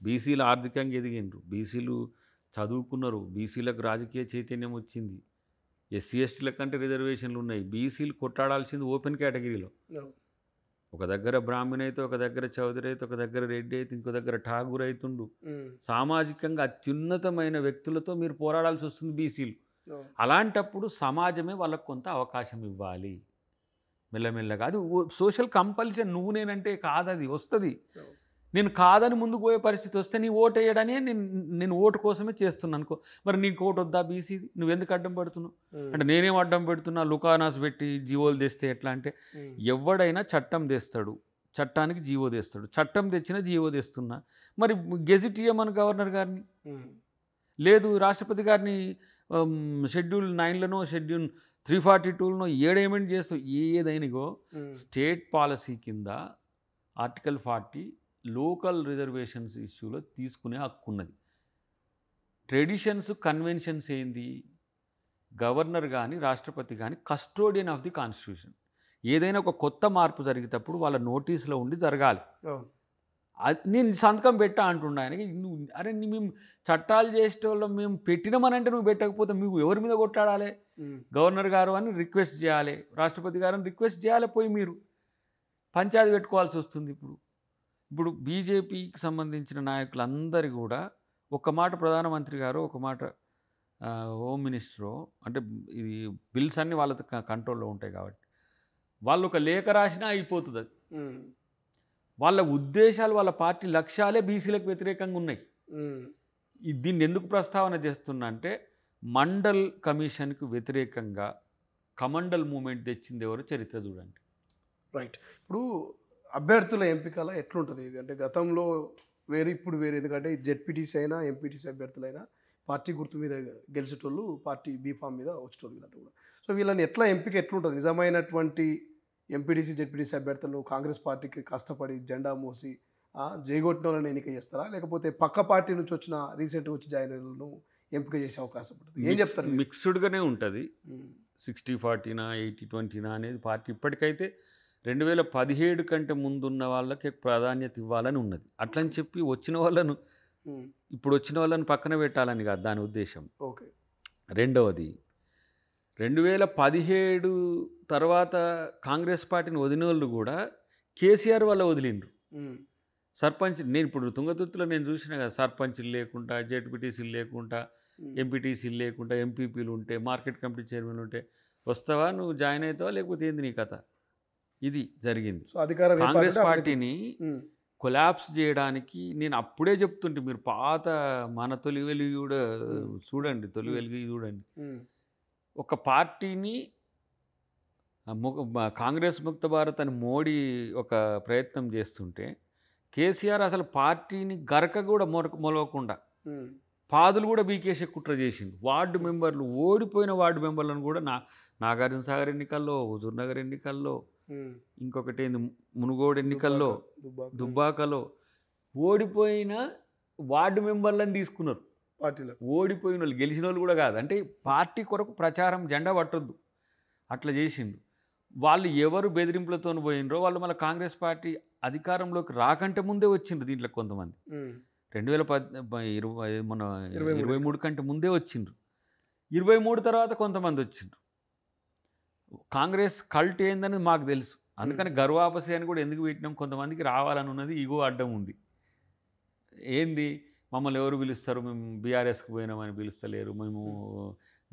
బీసీలు ఆర్థికంగా ఎదిగిండ్రు, బీసీలు చదువుకున్నారు, బీసీలకు రాజకీయ చైతన్యం వచ్చింది, ఎస్సీ ఎస్టీల కంటే రిజర్వేషన్లు ఉన్నాయి. బీసీలు కొట్టాడాల్సింది ఓపెన్ కేటగిరీలో. ఒక దగ్గర బ్రాహ్మణ అయితే, ఒక దగ్గర చౌదరి అయితే, ఒక దగ్గర రెడ్డి అయితే, ఇంకో దగ్గర ఠాగూర్ అవుతుండు. సామాజికంగా అత్యున్నతమైన వ్యక్తులతో మీరు పోరాడాల్సి వస్తుంది బీసీలు. అలాంటప్పుడు సమాజమే వాళ్ళకు కొంత అవకాశం ఇవ్వాలి మెల్లమెల్లగా. అది సోషల్ కంపల్షన్. నువ్వు నేనంటే కాదది, వస్తుంది. నేను కాదని ముందుకు పోయే పరిస్థితి వస్తే నీ ఓటు వేయడానే నేను ఓటు కోసమే చేస్తున్నాను అనుకో. మరి నీకు ఓటు వద్దా బీసీది? నువ్వెందుకు అడ్డం పెడుతున్నావు అంటే, నేనేం అడ్డం పెడుతున్నా, లుకానాస్ పెట్టి జీవోలు తెస్తే ఎట్లా అంటే, ఎవడైనా చట్టం తెస్తాడు, చట్టానికి జీవో తెస్తాడు. చట్టం తెచ్చిన జీవో తెస్తున్నా, మరి గెజిట్ ఇయ్యమని గవర్నర్ గారిని, లేదు రాష్ట్రపతి గారిని షెడ్యూల్ 9లోనో షెడ్యూల్ 342లోనో ఏడేమెంట్ చేస్తావు. ఏదైనాగో స్టేట్ పాలసీ కింద ఆర్టికల్ 40 లోకల్ రిజర్వేషన్స్ ఇష్యూలో తీసుకునే హక్కు ఉన్నది. ట్రెడిషన్స్, కన్వెన్షన్స్ ఏంది? గవర్నర్ కానీ రాష్ట్రపతి కానీ కస్టోడియన్ ఆఫ్ ది కాన్స్టిట్యూషన్. ఏదైనా ఒక కొత్త మార్పు జరిగేటప్పుడు వాళ్ళ నోటీసులో ఉండి జరగాలి. అది నేను సంతకం పెట్టా అంటున్నా ఆయనకి. నువ్వు అరే మేము చట్టాలు చేసేటోళ్ళు మేము పెట్టినామనంటే నువ్వు పెట్టకపోతే మీకు ఎవరి మీద కొట్లాడాలి? గవర్నర్ గారు అని రిక్వెస్ట్ చేయాలి, రాష్ట్రపతి గారు అని రిక్వెస్ట్ చేయాలి. పోయి మీరు పంచాయతీ పెట్టుకోవాల్సి వస్తుంది. ఇప్పుడు బీజేపీకి సంబంధించిన నాయకులందరూ కూడా ఒక మాట ప్రధానమంత్రి గారు, ఒక మాట హోమ్ మినిస్టరు, అంటే ఇది బిల్స్ అన్నీ వాళ్ళ కంట్రోల్లో ఉంటాయి కాబట్టి వాళ్ళు ఒక లేఖ రాసినా అయిపోతుంది. అది వాళ్ళ ఉద్దేశాలు, వాళ్ళ పార్టీ లక్ష్యాలే బీసీలకు వ్యతిరేకంగా ఉన్నాయి. దీన్ని ఎందుకు ప్రస్తావన చేస్తున్నా అంటే, మండల్ కమిషన్కు వ్యతిరేకంగా కమండల్ మూమెంట్ తెచ్చింది ఎవరు? చరిత్ర చూడండి. రైట్. ఇప్పుడు అభ్యర్థుల ఎంపికల ఎట్లుంటుంది అంటే, గతంలో వేరే ఇప్పుడు వేరే. ఎందుకంటే జెడ్పీటీసీ అయినా ఎంపీటీసీ అభ్యర్థులైనా పార్టీ గుర్తు మీద గెలిచేటోళ్ళు, పార్టీ బీఫామ్ మీద వచ్చేటోళ్ళు వీళ్ళంతా కూడా. సో వీళ్ళని ఎంపిక ఎట్లుంటుంది? నిజమైనటువంటి ఎంపీటీసీ జెడ్పీటీసీ అభ్యర్థులను కాంగ్రెస్ పార్టీకి కష్టపడి జెండా మోసి జైగొట్టిన వాళ్ళని ఎన్నిక చేస్తారా, లేకపోతే పక్క పార్టీ నుంచి వచ్చిన రీసెంట్గా వచ్చి జాయిన్ అయిన ఎంపిక చేసే అవకాశం ఉంటుంది? ఏం చెప్తారు? మిక్స్డ్గానే ఉంటుంది. 60-40నా 80-20నా అనేది పార్టీ ఇప్పటికైతే 2017 కంటే ముందున్న వాళ్ళకి ప్రాధాన్యత ఇవ్వాలని ఉన్నది. అట్లని చెప్పి వచ్చిన వాళ్ళను, ఇప్పుడు వచ్చిన వాళ్ళని పక్కన పెట్టాలని కాదు దాని ఉద్దేశం. ఓకే. రెండవది, 2017 తర్వాత కాంగ్రెస్ పార్టీని వదిలిన వాళ్ళు కూడా కేసీఆర్ వల్ల వదిలిండ్రు. సర్పంచ్, నేను ఇప్పుడు తుంగతుర్తిలో నేను చూసిన కదా, సర్పంచ్లు లేకుండా, జెడ్పీటీసీలు లేకుండా, ఎంపీటీసీలు లేకుండా, ఎంపీపీలు ఉంటే, మార్కెట్ కమిటీ చైర్మన్ ఉంటే వస్తావా, నువ్వు జాయిన్ అవుతావా, లేకపోతే ఏంది నీ కథ? ఇది జరిగింది. కాంగ్రెస్ పార్టీని కొలాప్స్ చేయడానికి నేను అప్పుడే చెప్తుంటే, మీరు పాత మన తొలి వెలుగు కూడా చూడండి, తొలి వెలుగు చూడండి. ఒక పార్టీని కాంగ్రెస్ ముక్త భారత్ అని మోడీ ఒక ప్రయత్నం చేస్తుంటే, కేసీఆర్ అసలు పార్టీని గరక కూడా మొలవకుండా పాదులు కూడా బీకేసే కుట్ర చేసిండు. వార్డు మెంబర్లు, ఓడిపోయిన వార్డు మెంబర్లను కూడా నాగార్జున సాగర్ ఎన్నికల్లో, హుజూర్ నగర్ ఎన్నికల్లో, ఇంకొకటి ఏంది మునుగోడు ఎన్నికల్లో, దుబ్బాకలో ఓడిపోయిన వార్డు మెంబర్లను తీసుకున్నారు పార్టీలో. ఓడిపోయిన వాళ్ళు, గెలిచిన వాళ్ళు కూడా కాదు. అంటే పార్టీ కొరకు ప్రచారం, జెండా పట్టొద్దు, అట్లా చేసిండు. వాళ్ళు ఎవరు బెదిరింపులతో పోయినరో వాళ్ళు మళ్ళీ కాంగ్రెస్ పార్టీ అధికారంలోకి రాకంటే ముందే వచ్చిండ్రు. దీంట్లో కొంతమంది 2023 కంటే ముందే వచ్చిండ్రు. 23 తర్వాత కొంతమంది వచ్చిండ్రు. కాంగ్రెస్ కల్ట్ ఏందని మాకు తెలుసు. అందుకని గర్వాపసి అని కూడా ఎందుకు పెట్టినాం, కొంతమందికి రావాలని ఉన్నది, ఈగో అడ్డం ఉంది. ఏంది, మమ్మల్ని ఎవరు పిలుస్తారు, మేము బీఆర్ఎస్కి పోయినామని పిలుస్తలేరు, మేము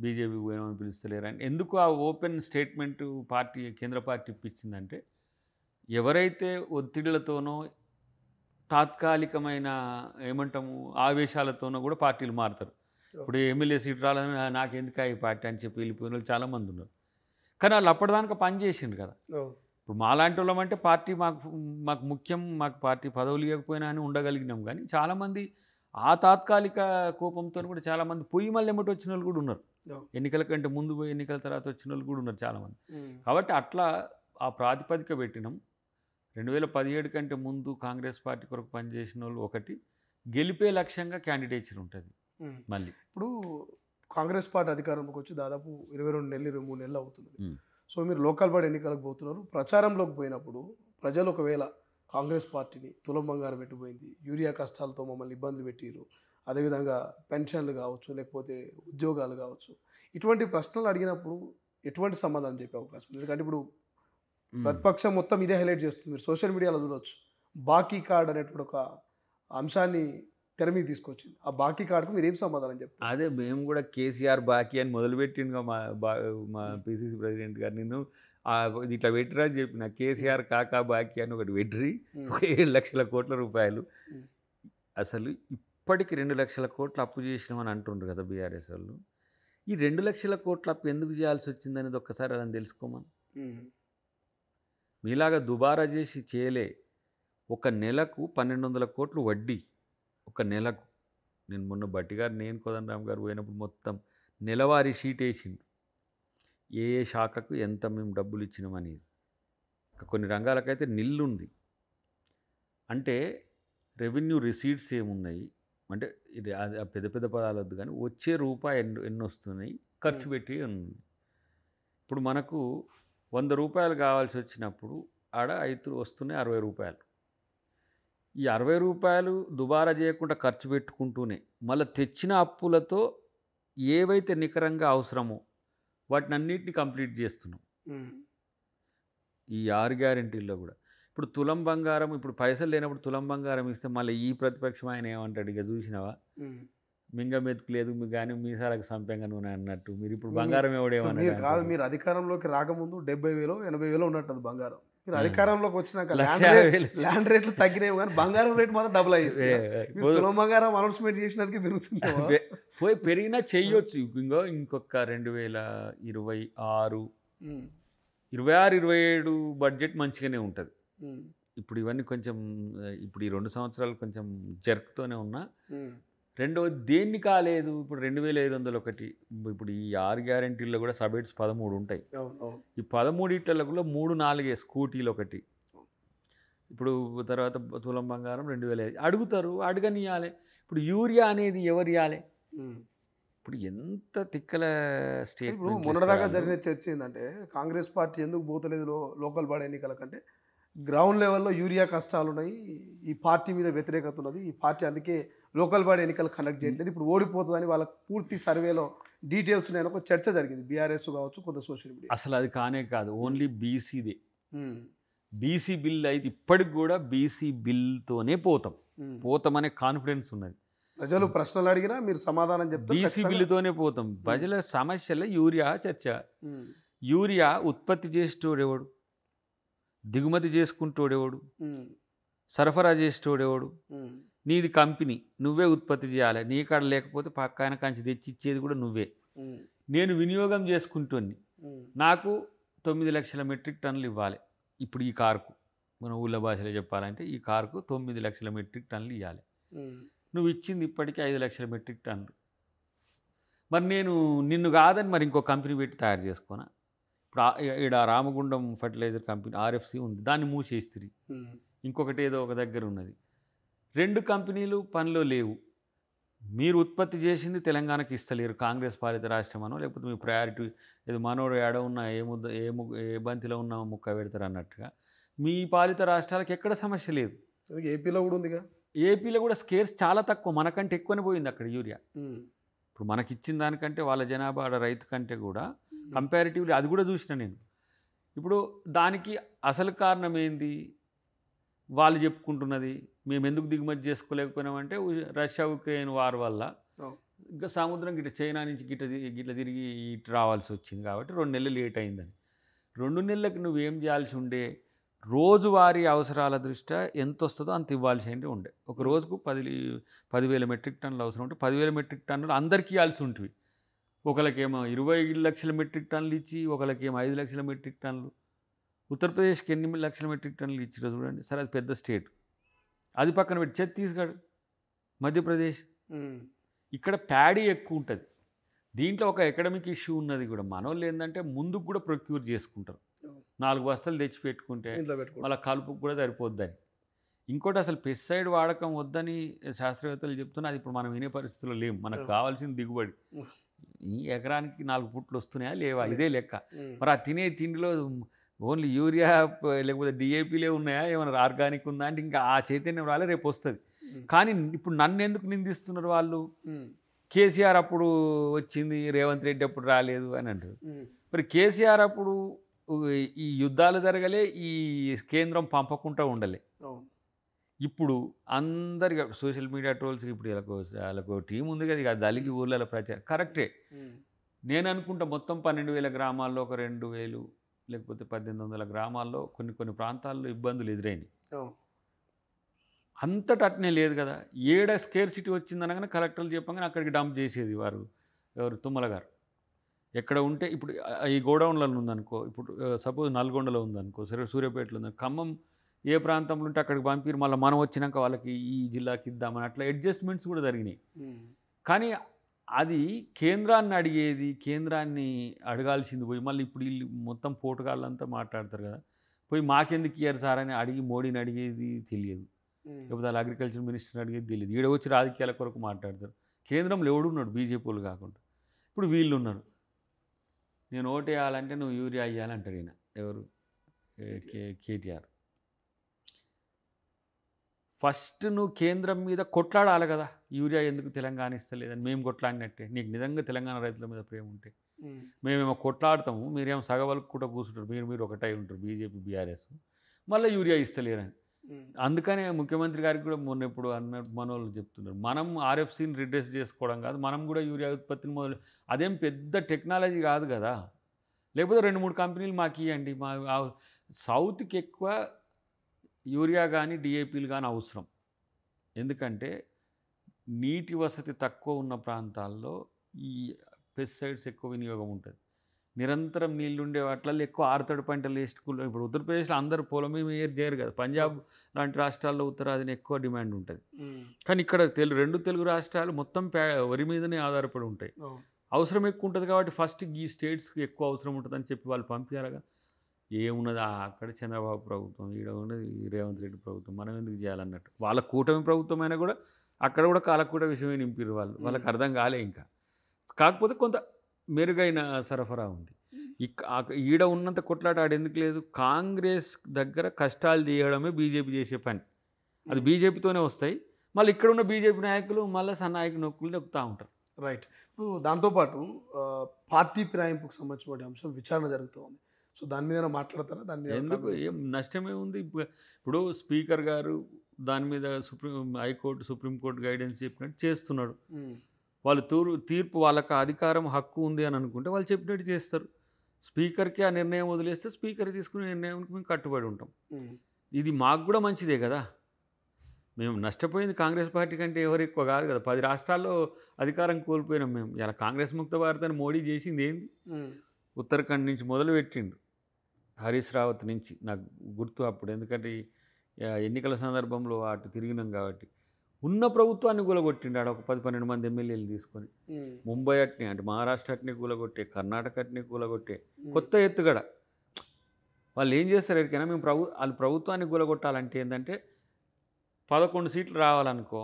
బీజేపీకి పోయినామని పిలుస్తలేరు అని ఎందుకు ఆ ఓపెన్ స్టేట్మెంట్ పార్టీ, కేంద్ర పార్టీ ఇప్పించిందంటే, ఎవరైతే ఒత్తిళ్లతోనో తాత్కాలికమైన ఏమంటాము ఆవేశాలతోనో కూడా పార్టీలు మారుతారు. ఇప్పుడు ఎమ్మెల్యే సీట్ రాలని నాకెందుకు ఈ పార్టీ అని చెప్పి వెళ్ళిపోయిన వాళ్ళు చాలామంది ఉన్నారు. కానీ వాళ్ళు అప్పటిదాకా పని చేసిండ్రు కదా. ఇప్పుడు మాలాంటి వాళ్ళమంటే పార్టీ మాకు ముఖ్యం, మాకు పార్టీ పదవులు ఇవ్వకపోయినా అని ఉండగలిగినాం. కానీ చాలామంది ఆ తాత్కాలిక కోపంతో కూడా చాలామంది పొయ్యి మళ్ళీ ఎమ్మటి వచ్చిన వాళ్ళు కూడా ఉన్నారు. ఎన్నికల కంటే ముందు పోయి ఎన్నికల తర్వాత వచ్చిన వాళ్ళు కూడా ఉన్నారు చాలామంది. కాబట్టి అట్లా ఆ ప్రాతిపదిక పెట్టినాం. 2017 కంటే ముందు కాంగ్రెస్ పార్టీ కొరకు పనిచేసిన వాళ్ళు ఒకటి, గెలిపే లక్ష్యంగా క్యాండిడేచర్ ఉంటుంది. మళ్ళీ ఇప్పుడు కాంగ్రెస్ పార్టీ అధికారంలోకి వచ్చి దాదాపు 22 నెలలు 23 నెలలు అవుతుంది. సో మీరు లోకల్ బాడీ ఎన్నికలకు పోతున్నారు. ప్రచారంలోకి పోయినప్పుడు ప్రజలు ఒకవేళ కాంగ్రెస్ పార్టీని తులం బంగారం పెట్టిపోయింది, యూరియా కష్టాలతో మమ్మల్ని ఇబ్బందులు పెట్టిరు, అదేవిధంగా పెన్షన్లు కావచ్చు, లేకపోతే ఉద్యోగాలు కావచ్చు, ఇటువంటి ప్రశ్నలు అడిగినప్పుడు ఎటువంటి సమాధానం చెప్పే అవకాశం ఉంది? ఎందుకంటే ఇప్పుడు ప్రతిపక్షం మొత్తం ఇదే హైలైట్ చేస్తుంది. మీరు సోషల్ మీడియాలో చూడవచ్చు. బాకీ కార్డ్ అనేటువంటి ఒక అంశాన్ని తెర మీద తీసుకొచ్చింది. ఆ బాకీ కార్డుకు మీరు ఏం సమాధానం చెప్తారు? అదే మేము కూడా కేసీఆర్ బాకీ అని మొదలుపెట్టిండుగా మా పిసిసి ప్రెసిడెంట్ గారు. నేను ఇది ఇట్లా పెట్టిరా అని చెప్పిన, కేసీఆర్ కాకా బాకీ అని ఒకటి పెట్టిరి, ఒక 7 లక్షల కోట్ల రూపాయలు. అసలు ఇప్పటికి 2 లక్షల కోట్లు అప్పు చేసినామని అంటుండ్రు కదా బీఆర్ఎస్ వాళ్ళు. ఈ 2 లక్షల కోట్ల అప్పు ఎందుకు చేయాల్సి వచ్చింది అనేది ఒక్కసారి అలా తెలుసుకోమని. మీలాగా దుబారా చేసి చేయలే. ఒక నెలకు 1200 కోట్లు వడ్డీ, ఒక నెలకు. నేను మొన్న బట్టి గారు, నేను కోదండరామ్ గారు పోయినప్పుడు మొత్తం నెలవారీ షీట్ వేసిండు, ఏ ఏ శాఖకు ఎంత మేము డబ్బులు ఇచ్చినామనేది. కొన్ని రంగాలకైతే నిల్లుంది. అంటే రెవెన్యూ రిసీట్స్ ఏమున్నాయి అంటే ఇది ఆ పెద్ద పెద్ద పదాలు వద్దు, కానీ వచ్చే రూపాయి ఎన్ని వస్తున్నాయి, ఖర్చు పెట్టి ఉంది. ఇప్పుడు మనకు 100 రూపాయలు కావాల్సి వచ్చినప్పుడు ఆడ 5 వస్తున్నాయి 60 రూపాయలు. ఈ 60 రూపాయలు దుబారా చేయకుండా ఖర్చు పెట్టుకుంటూనే మళ్ళీ తెచ్చిన అప్పులతో ఏవైతే నికరంగా అవసరమో వాటిని అన్నిటిని కంప్లీట్ చేస్తున్నాం. ఈ 6 గ్యారెంటీల్లో కూడా ఇప్పుడు తులం బంగారం, ఇప్పుడు పైసలు లేనప్పుడు తులం బంగారం ఇస్తే మళ్ళీ ఈ ప్రతిపక్షం ఆయన ఏమంటాడు, ఇక చూసినావా మింగ మెతుకు లేదు కానీ మీసాలకు సంపెంగా నూనె అన్నట్టు. మీరు ఇప్పుడు బంగారం ఎవడేమన్నా కాదు, మీరు అధికారంలోకి రాకముందు 70,000 80,000 ఉన్నట్టు బంగారం. మీరు అధికారంలోకి వచ్చినాక ల్యాండ్ రేట్లు తగ్గినాయి కానీ బంగారం రేట్ మాత్రం డబుల్ అయ్యింది. తులం బంగారం అనౌన్స్మెంట్ చేసినందుకు పెరుగుతుంది. పోయి పెరిగినా చెయ్యొచ్చు. ఇంకొక 2026, 27 బడ్జెట్ మంచిగానే ఉంటుంది. ఇప్పుడు ఇవన్నీ కొంచెం ఇప్పుడు ఈ 2 సంవత్సరాలు కొంచెం జర్క్తోనే ఉన్నా. రెండవది దేన్ని కాలేదు, ఇప్పుడు 2501. ఇప్పుడు ఈ 6 గ్యారెంటీల్లో కూడా సబెట్స్ 13 ఉంటాయి. ఈ 13 కూడా 3-4 స్కూటీలు ఒకటి. ఇప్పుడు తర్వాత తులం బంగారం 2005 అడుగుతారు, అడగనియాలి. ఇప్పుడు యూరియా అనేది ఎవరు ఇవ్వాలి? ఇప్పుడు ఎంత తిక్కల స్టేట్. ఇప్పుడు మొన్నటిదాకా జరిగిన చర్చ ఏంటంటే కాంగ్రెస్ పార్టీ ఎందుకు పోతలేదు లోకల్ బాడీ ఎన్నికల కంటే, గ్రౌండ్ లెవెల్లో యూరియా కష్టాలు ఉన్నాయి, ఈ పార్టీ మీద వ్యతిరేకత ఉన్నది, ఈ పార్టీ అందుకే లోకల్ బాడీ ఎన్నికలు కండక్ట్ చేయట్లేదు, ఇప్పుడు ఓడిపోతుందని వాళ్ళ పూర్తి సర్వేలో డీటెయిల్స్ ఉన్నాయని ఒక చర్చ జరిగింది. బీఆర్ఎస్ కావచ్చు, కొంత సోషల్ మీడియా. అసలు అది కానే కాదు, ఓన్లీ బీసీదే. బీసీ బిల్ అయితే ఇప్పటికి కూడా బీసీ బిల్తోనే పోతామనే కాన్ఫిడెన్స్ ఉన్నది. ప్రజలు ప్రశ్నలు అడిగినా మీరు సమాధానం చెప్తారు, బీసీ బిల్లుతోనే పోతాం. ప్రజల సమస్యల యూరియా చర్చ. యూరియా ఉత్పత్తి చేసేటోడెవడు, దిగుమతి చేసుకుంటోడెవడు, సరఫరా చేసేటోడెవడు? నీది కంపెనీ, నువ్వే ఉత్పత్తి చేయాలి. నీ కాడ లేకపోతే పక్కన కంచి తెచ్చి ఇచ్చేది కూడా నువ్వే. నేను వినియోగం చేసుకుంటుని, నాకు 9 లక్షల మెట్రిక్ టన్నులు ఇవ్వాలి. ఇప్పుడు ఈ కారుకు మన ఊళ్ళో భాషలో చెప్పాలంటే ఈ కారుకు 9 లక్షల మెట్రిక్ టన్నులు ఇవ్వాలి. నువ్వు ఇచ్చింది ఇప్పటికీ 5 లక్షల మెట్రిక్ టన్నులు. మరి నేను నిన్ను కాదని మరి ఇంకో కంపెనీ పెట్టి తయారు చేసుకోనా? ఇప్పుడు ఇక్కడ రామగుండం ఫర్టిలైజర్ కంపెనీ ఆర్ఎఫ్సి ఉంది, దాన్ని మూసేస్తుంది. ఇంకొకటి ఏదో ఒక దగ్గర ఉన్నది. 2 కంపెనీలు పనిలో లేవు. మీరు ఉత్పత్తి చేసింది తెలంగాణకి ఇస్తలేరు, కాంగ్రెస్ పాలిత రాష్ట్రమనో లేకపోతే మీ ప్రయారిటీ ఏదో మనోడు ఏడ ఉన్నా ఏ బంతిలో ఉన్న ముక్క పెడతారు అన్నట్టుగా మీ పాలిత రాష్ట్రాలకు ఎక్కడ సమస్య లేదు. ఏపీలో కూడా ఉందిగా. ఏపీలో కూడా స్కేర్స్ చాలా తక్కువ, మనకంటే ఎక్కువనే పోయింది అక్కడ యూరియా. ఇప్పుడు మనకి ఇచ్చిన దానికంటే వాళ్ళ జనాభా ఆడ రైతు కంటే కూడా కంపారిటివ్లీ అది కూడా చూసిన నేను. ఇప్పుడు దానికి అసలు కారణం ఏంది? వాళ్ళు చెప్పుకుంటున్నది మేము ఎందుకు దిగుమతి చేసుకోలేకపోయినామంటే రష్యా ఉక్రెయిన్ వార్ వల్ల ఇంకా సముద్రం గిట్ట చైనా నుంచి గిట్ల తిరిగి ఇటు రావాల్సి వచ్చింది కాబట్టి 2 నెలలు లేట్ అయిందని. 2 నెలలకు నువ్వేం చేయాల్సి ఉండే? రోజువారీ అవసరాల దృష్ట్యా ఎంత వస్తుందో అంత ఇవ్వాల్సి అంటే ఉండే. ఒక రోజుకు 10,000 మెట్రిక్ టన్నులు అవసరం ఉంటే 10,000 మెట్రిక్ టన్నులు అందరికీ ఇవ్వాల్సి ఉంటుంది. ఒకరికేమో 20 లక్షల మెట్రిక్ టన్నులు ఇచ్చి, ఒకరికేమో 5 లక్షల మెట్రిక్ టన్నులు. ఉత్తరప్రదేశ్కి 8 లక్షల మెట్రిక్ టన్నులు ఇచ్చిరో చూడండి. సరే అది పెద్ద స్టేట్, అది పక్కన పెట్టి ఛత్తీస్గఢ్, మధ్యప్రదేశ్, ఇక్కడ ప్యాడీ ఎక్కువ ఉంటుంది. దీంట్లో ఒక ఎకడమిక్ ఇష్యూ ఉన్నది కూడా. మనోళ్ళు ఏంటంటే ముందుకు కూడా ప్రొక్యూర్ చేసుకుంటారు. 4 బస్తాలు తెచ్చి పెట్టుకుంటే మళ్ళీ కలుపుకు కూడా సరిపోద్దని. ఇంకోటి అసలు పెస్టిసైడ్ వాడకం వద్దని శాస్త్రవేత్తలు చెప్తున్నా, అది ఇప్పుడు మనం వినే పరిస్థితుల్లో లేము. మనకు కావాల్సిన దిగుబడి. ఈ ఎకరానికి 4 పుట్లు వస్తున్నాయా లేవా ఇదే లెక్క. మరి ఆ తినే తిండిలో ఓన్లీ యూరియా లేకపోతే డిఏపీలే ఉన్నాయా, ఏమైనా ఆర్గానిక్ ఉందా అంటే ఇంకా ఆ చైతన్యం రాలే, రేపు వస్తుంది. కానీ ఇప్పుడు నన్ను ఎందుకు నిందిస్తున్నారు వాళ్ళు? కేసీఆర్ అప్పుడు వచ్చింది, రేవంత్ రెడ్డి అప్పుడు రాలేదు అని అంటారు. మరి కేసీఆర్ అప్పుడు ఈ యుద్ధాలు జరగలే, ఈ కేంద్రం పంపకుండా ఉండలే. ఇప్పుడు అందరికి సోషల్ మీడియా ట్రోల్స్కి ఇప్పుడు వాళ్ళకు టీం ఉంది కదా, ఇక దళికి ఊళ్ళలో ప్రచారం కరెక్టే. నేను అనుకుంటా మొత్తం 12,000 గ్రామాల్లో ఒక 2,000 లేకపోతే 1,800 గ్రామాల్లో కొన్ని ప్రాంతాల్లో ఇబ్బందులు ఎదురైనాయి. అంతటా అట్నే లేదు కదా. ఏడ స్కేర్సిటీ వచ్చిందనగానే కలెక్టర్లు చెప్పగానే అక్కడికి డంప్ చేసేది వారు, ఎవరు తుమ్మల గారు. ఎక్కడ ఉంటే ఇప్పుడు ఈ గోడౌన్లలో ఉందనుకో, ఇప్పుడు సపోజ్ నల్గొండలో ఉందనుకో, సరే సూర్యాపేటలో ఉంది, ఖమ్మం ఏ ప్రాంతంలో ఉంటే అక్కడికి పంపిరు, మళ్ళీ మనం వచ్చినాక వాళ్ళకి ఈ జిల్లాకి ఇద్దామని అట్లా అడ్జస్ట్మెంట్స్ కూడా జరిగినాయి. కానీ అది కేంద్రాన్ని అడిగేది, కేంద్రాన్ని అడగాల్సింది పోయి మళ్ళీ ఇప్పుడు వీళ్ళు మొత్తం పోటుగాళ్ళంతా మాట్లాడతారు కదా, పోయి మాకెందుకు ఇయ్యారు సార్ అని అడిగి మోడీని అడిగేది తెలియదు, లేకపోతే వాళ్ళ అగ్రికల్చర్ మినిస్టర్ని అడిగేది తెలియదు. ఈడ వచ్చి రాజకీయాల కొరకు మాట్లాడతారు. కేంద్రంలో ఎవడున్నాడు? బీజేపీ వాళ్ళు కాకుండా ఇప్పుడు వీళ్ళు ఉన్నారు. నేను ఓటు వేయాలంటే నువ్వు యూరియా వేయాలంటారు ఈయన, ఎవరు కేటీఆర్. ఫస్ట్ నువ్వు కేంద్రం మీద కొట్లాడాలి కదా, యూరియా ఎందుకు తెలంగాణ ఇస్తలేదని. మేము కొట్లాడినట్టే, నీకు నిజంగా తెలంగాణ రైతుల మీద ప్రేమ ఉంటే మేమేమో కొట్లాడతాము, మీరేమో సగవలకు కూడా కూర్చుంటారు, మీరు ఒకటై ఉంటారు బీజేపీ బీఆర్ఎస్, మళ్ళీ యూరియా ఇస్తలేరని. అందుకనే ముఖ్యమంత్రి గారికి కూడా మొన్న ఎప్పుడు అన్నట్టు మన వాళ్ళు చెప్తున్నారు, మనం ఆర్ఎఫ్సీని రిడ్రెస్ చేసుకోవడం కాదు, మనం కూడా యూరియా ఉత్పత్తిని మొదలు, అదేం పెద్ద టెక్నాలజీ కాదు కదా. లేకపోతే 2-3 కంపెనీలు మాకు ఇవ్వండి. మా సౌత్కి ఎక్కువ యూరియా కానీ డిఏపీలు కానీ అవసరం. ఎందుకంటే నీటి వసతి తక్కువ ఉన్న ప్రాంతాల్లో ఈ పెస్టిసైడ్స్ ఎక్కువ వినియోగం ఉంటుంది. నిరంతరం నీళ్ళుండే వాటిల్లో ఎక్కువ ఆరుతడి పంటలు వేసుకుని, ఇప్పుడు ఉత్తరప్రదేశ్లో అందరూ పొలం ఏం చేయరు కదా, పంజాబ్ లాంటి రాష్ట్రాల్లో ఉత్తరాదిని ఎక్కువ డిమాండ్ ఉంటుంది. కానీ ఇక్కడ 2 తెలుగు రాష్ట్రాలు మొత్తం వరి మీదనే ఆధారపడి ఉంటాయి. అవసరం ఎక్కువ ఉంటుంది కాబట్టి ఫస్ట్ ఈ స్టేట్స్కి ఎక్కువ అవసరం ఉంటుందని చెప్పి వాళ్ళు పంపించాలిగా. ఏమున్నది అక్కడ చంద్రబాబు ప్రభుత్వం, ఈడ ఉన్నది రేవంత్ రెడ్డి ప్రభుత్వం, మనం ఎందుకు చేయాలన్నట్టు. వాళ్ళ కూటమి ప్రభుత్వం అయినా కూడా అక్కడ కూడా కాలకూట విషయమే నింపిరు వాళ్ళకి అర్థం కాలే ఇంకా. కాకపోతే కొంత మెరుగైన సరఫరా ఉంది. ఈడ ఉన్నంత కొట్లాట ఆడెందుకు లేదు. కాంగ్రెస్ దగ్గర కష్టాలు తీయడమే బీజేపీ చేసే పని, అది బీజేపీతోనే వస్తాయి. మళ్ళీ ఇక్కడ ఉన్న బీజేపీ నాయకులు మళ్ళీ సన్నాయకు నొక్కులు నొక్కుతూ ఉంటారు. రైట్. ఇప్పుడు దాంతోపాటు పార్టీ ఫిరాయింపుకు సంబంధించిన అంశం విచారణ జరుగుతూ ఉంది. సో దాని మీద మాట్లాడతారా? దాని మీద ఎందుకు ఏం నష్టమే ఉంది. ఇప్పుడు స్పీకర్ గారు దాని మీద హైకోర్టు సుప్రీంకోర్టు గైడెన్స్ చెప్పినట్టు చేస్తున్నాడు. వాళ్ళు తీర్పు వాళ్ళకి అధికారం హక్కు ఉంది అని అనుకుంటే వాళ్ళు చెప్పినట్టు చేస్తారు. స్పీకర్కి ఆ నిర్ణయం వదిలేస్తే స్పీకర్ తీసుకునే నిర్ణయానికి మేము కట్టుబడి ఉంటాం. ఇది మాకు కూడా మంచిదే కదా. మేము నష్టపోయింది కాంగ్రెస్ పార్టీ కంటే ఎవరు ఎక్కువ కాదు కదా. 10 రాష్ట్రాల్లో అధికారం కోల్పోయినాం మేము. ఇలా కాంగ్రెస్ ముక్త భారతాన్ని మోడీ చేసింది ఏంది? ఉత్తరాఖండ్ నుంచి మొదలు పెట్టిండు, హరీష్ రావత్ నుంచి నాకు గుర్తు అప్పుడు, ఎందుకంటే ఎన్నికల సందర్భంలో అటు తిరిగినాం కాబట్టి. ఉన్న ప్రభుత్వాన్ని కూలగొట్టిండు ఆడ ఒక 10-12 మంది ఎమ్మెల్యేలు తీసుకొని. ముంబై అట్నే, అంటే మహారాష్ట్ర అట్నే కూలగొట్టే, కర్ణాటక అట్నే కూలగొట్టే, కొత్త ఎత్తుగడ. వాళ్ళు ఏం చేస్తారు ఎక్కడికైనా, మేము వాళ్ళు ప్రభుత్వాన్ని కూలగొట్టాలంటే ఏంటంటే 11 సీట్లు రావాలనుకో,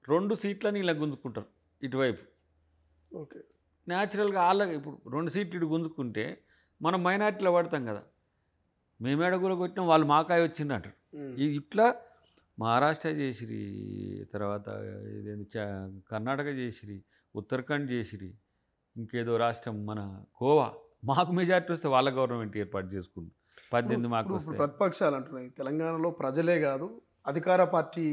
2 సీట్లని ఇలా గుంజుకుంటారు ఇటువైపు. ఓకే, న్యాచురల్గా వాళ్ళకి ఇప్పుడు 2 సీట్లు ఇటు గుంజుకుంటే మనం మైనార్టీలో పడతాం కదా. మేమేడ కూలగొట్టినాం, వాళ్ళు మాకాయ వచ్చిందంటారు. ఇట్లా మహారాష్ట్ర చేసిరి, తర్వాత ఇదేంటి కర్ణాటక చేసిరి, ఉత్తరాఖండ్ చేసిరి, ఇంకేదో రాష్ట్రం మన గోవా, మాకు మెజార్టీ వస్తే వాళ్ళ గవర్నమెంట్ ఏర్పాటు చేసుకుంది. 18 మాకు వస్తాయి. ప్రతిపక్షాలు అంటున్నాయి తెలంగాణలో ప్రజలే కాదు అధికార పార్టీ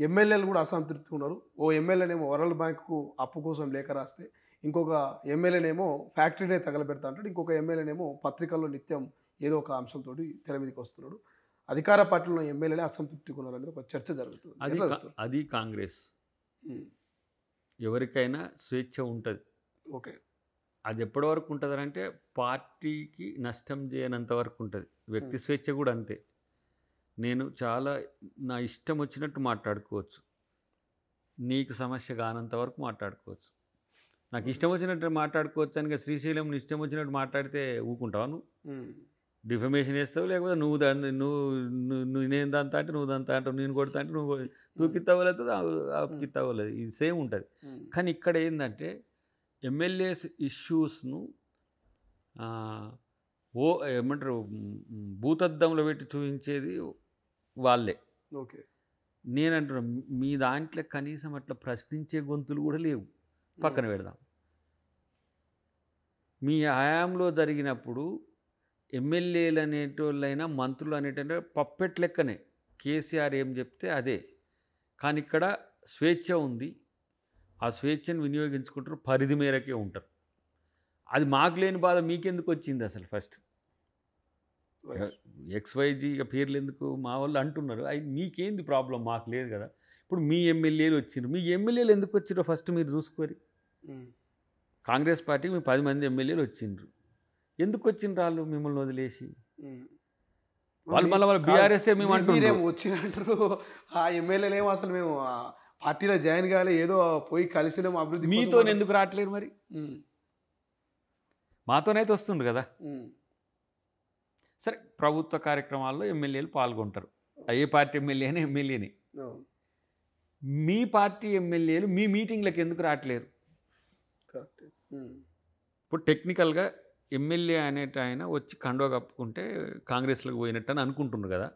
ఎమ్మెల్యేలు కూడా అసంతృప్తి ఉన్నారు. ఓ ఎమ్మెల్యేనేమో వరల్డ్ బ్యాంకుకు అప్పు కోసం లేఖ రాస్తే, ఇంకొక ఎమ్మెల్యేనేమో ఫ్యాక్టరీనే తగలబెడతా అంటాడు, ఇంకొక ఎమ్మెల్యేనేమో పత్రికల్లో నిత్యం ఏదో ఒక అంశంతో తెర మీదకి వస్తున్నాడు. అధికార పార్టీలో ఎమ్మెల్యేలే అసంతృప్తిగా ఉన్నారు అనేది ఒక చర్చ జరుగుతుంది. అది కాంగ్రెస్. ఎవరికైనా స్వేచ్ఛ ఉంటుంది. ఓకే, అది ఎప్పటి వరకు ఉంటుంది అంటే పార్టీకి నష్టం చేయనంత వరకు ఉంటుంది. వ్యక్తి స్వేచ్ఛ కూడా అంతే. నేను చాలా నా ఇష్టం వచ్చినట్టు మాట్లాడుకోవచ్చు, నీకు సమస్య కానంత వరకు మాట్లాడుకోవచ్చు. నాకు ఇష్టం వచ్చినట్టు మాట్లాడుకోవచ్చు అని శ్రీశైలం ఇష్టం వచ్చినట్టు మాట్లాడితే ఊకుంటావా? నువ్వు డిఫమేషన్ వేస్తావు, లేకపోతే నువ్వు నేను దంతా అంటే నువ్వు దంతా అంటావు, నేను కొడతా అంటే నువ్వు తూకిత్తవ్వలేదు ఆపుకిత్తవ్వలేదు, ఇది సేమ్ ఉంటుంది. కానీ ఇక్కడ ఏంటంటే ఎమ్మెల్యేస్ ఇష్యూస్ను ఓ ఏమంటారు భూతద్దంలో పెట్టి చూపించేది వాళ్ళే. ఓకే. నేనంటున్నా మీ దాంట్లో కనీసం అట్లా ప్రశ్నించే గొంతులు కూడా లేవు. పక్కన పెడదాం. మీ హయాంలో జరిగినప్పుడు ఎమ్మెల్యేలు అనేటోళ్ళైనా మంత్రులు అనేటంటే పప్పెట్ లెక్కనే కేసీఆర్ ఏం చెప్తే అదే. కానీ ఇక్కడ స్వేచ్ఛ ఉంది. ఆ స్వేచ్ఛను వినియోగించుకుంటారు, పరిధి మేరకే ఉంటారు. అది మాకు లేని బాధ మీకెందుకు వచ్చింది అసలు? ఫస్ట్ XYG పేర్లు ఎందుకు మా వాళ్ళు అంటున్నారు, అవి మీకేంది ప్రాబ్లం? మాకు లేదు కదా. ఇప్పుడు మీ ఎమ్మెల్యేలు వచ్చిండ్రు, మీ ఎమ్మెల్యేలు ఎందుకు వచ్చిండ్రో ఫస్ట్ మీరు చూసుకోరు. కాంగ్రెస్ పార్టీకి మీ 10 మంది ఎమ్మెల్యేలు వచ్చిండ్రు, ఎందుకు వచ్చిండ్రు వాళ్ళు మిమ్మల్ని వదిలేసి? వాళ్ళు మళ్ళీ బీఆర్ఎస్ఏ మేము అంటున్నాం వచ్చినట్టు ఆ ఎమ్మెల్యేలేమో అసలు మేము పార్టీలో జాయిన్ కాలే, ఏదో పోయి కలిసినాము అభివృద్ధి. మీతో ఎందుకు రావట్లేరు మరి? మాతోనైతే వస్తుండ్రు కదా. సరే, ప్రభుత్వ కార్యక్రమాల్లో ఎమ్మెల్యేలు పాల్గొంటారు. ఏ పార్టీ ఎమ్మెల్యేని. మీ పార్టీ ఎమ్మెల్యేలు మీ మీటింగ్లకు ఎందుకు రావట్లేరు? ఇప్పుడు టెక్నికల్గా ఎమ్మెల్యే అనేట ఆయన వచ్చి కండువా కప్పుకుంటే కాంగ్రెస్లోకి పోయినట్టు అని అనుకుంటున్నారు కదా.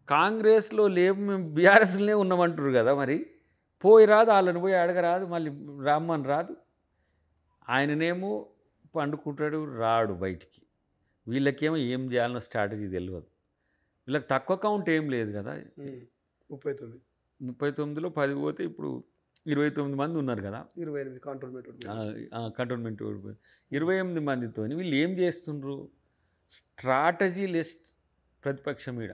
కాంగ్రెస్లో లేవు, మేము బీఆర్ఎస్లోనే ఉన్నామంటారు కదా. మరి పోయి రాదు, వాళ్ళని పోయి అడగరాదు, మళ్ళీ రామ్మని రాదు. ఆయననేమో పండుకుంటాడు, రాడు బయటికి. వీళ్ళకేమో ఏం చేయాలన్న స్ట్రాటజీ తెలియదు. వీళ్ళకి తక్కువ కౌంట్ ఏం లేదు కదా. 39లో 10 పోతే ఇప్పుడు 29 మంది ఉన్నారు కదా. 28 కంటోన్మెంట్ 28 మందితో వీళ్ళు ఏం చేస్తుండ్రు? స్ట్రాటజీ లిస్ట్ ప్రతిపక్షం మీద.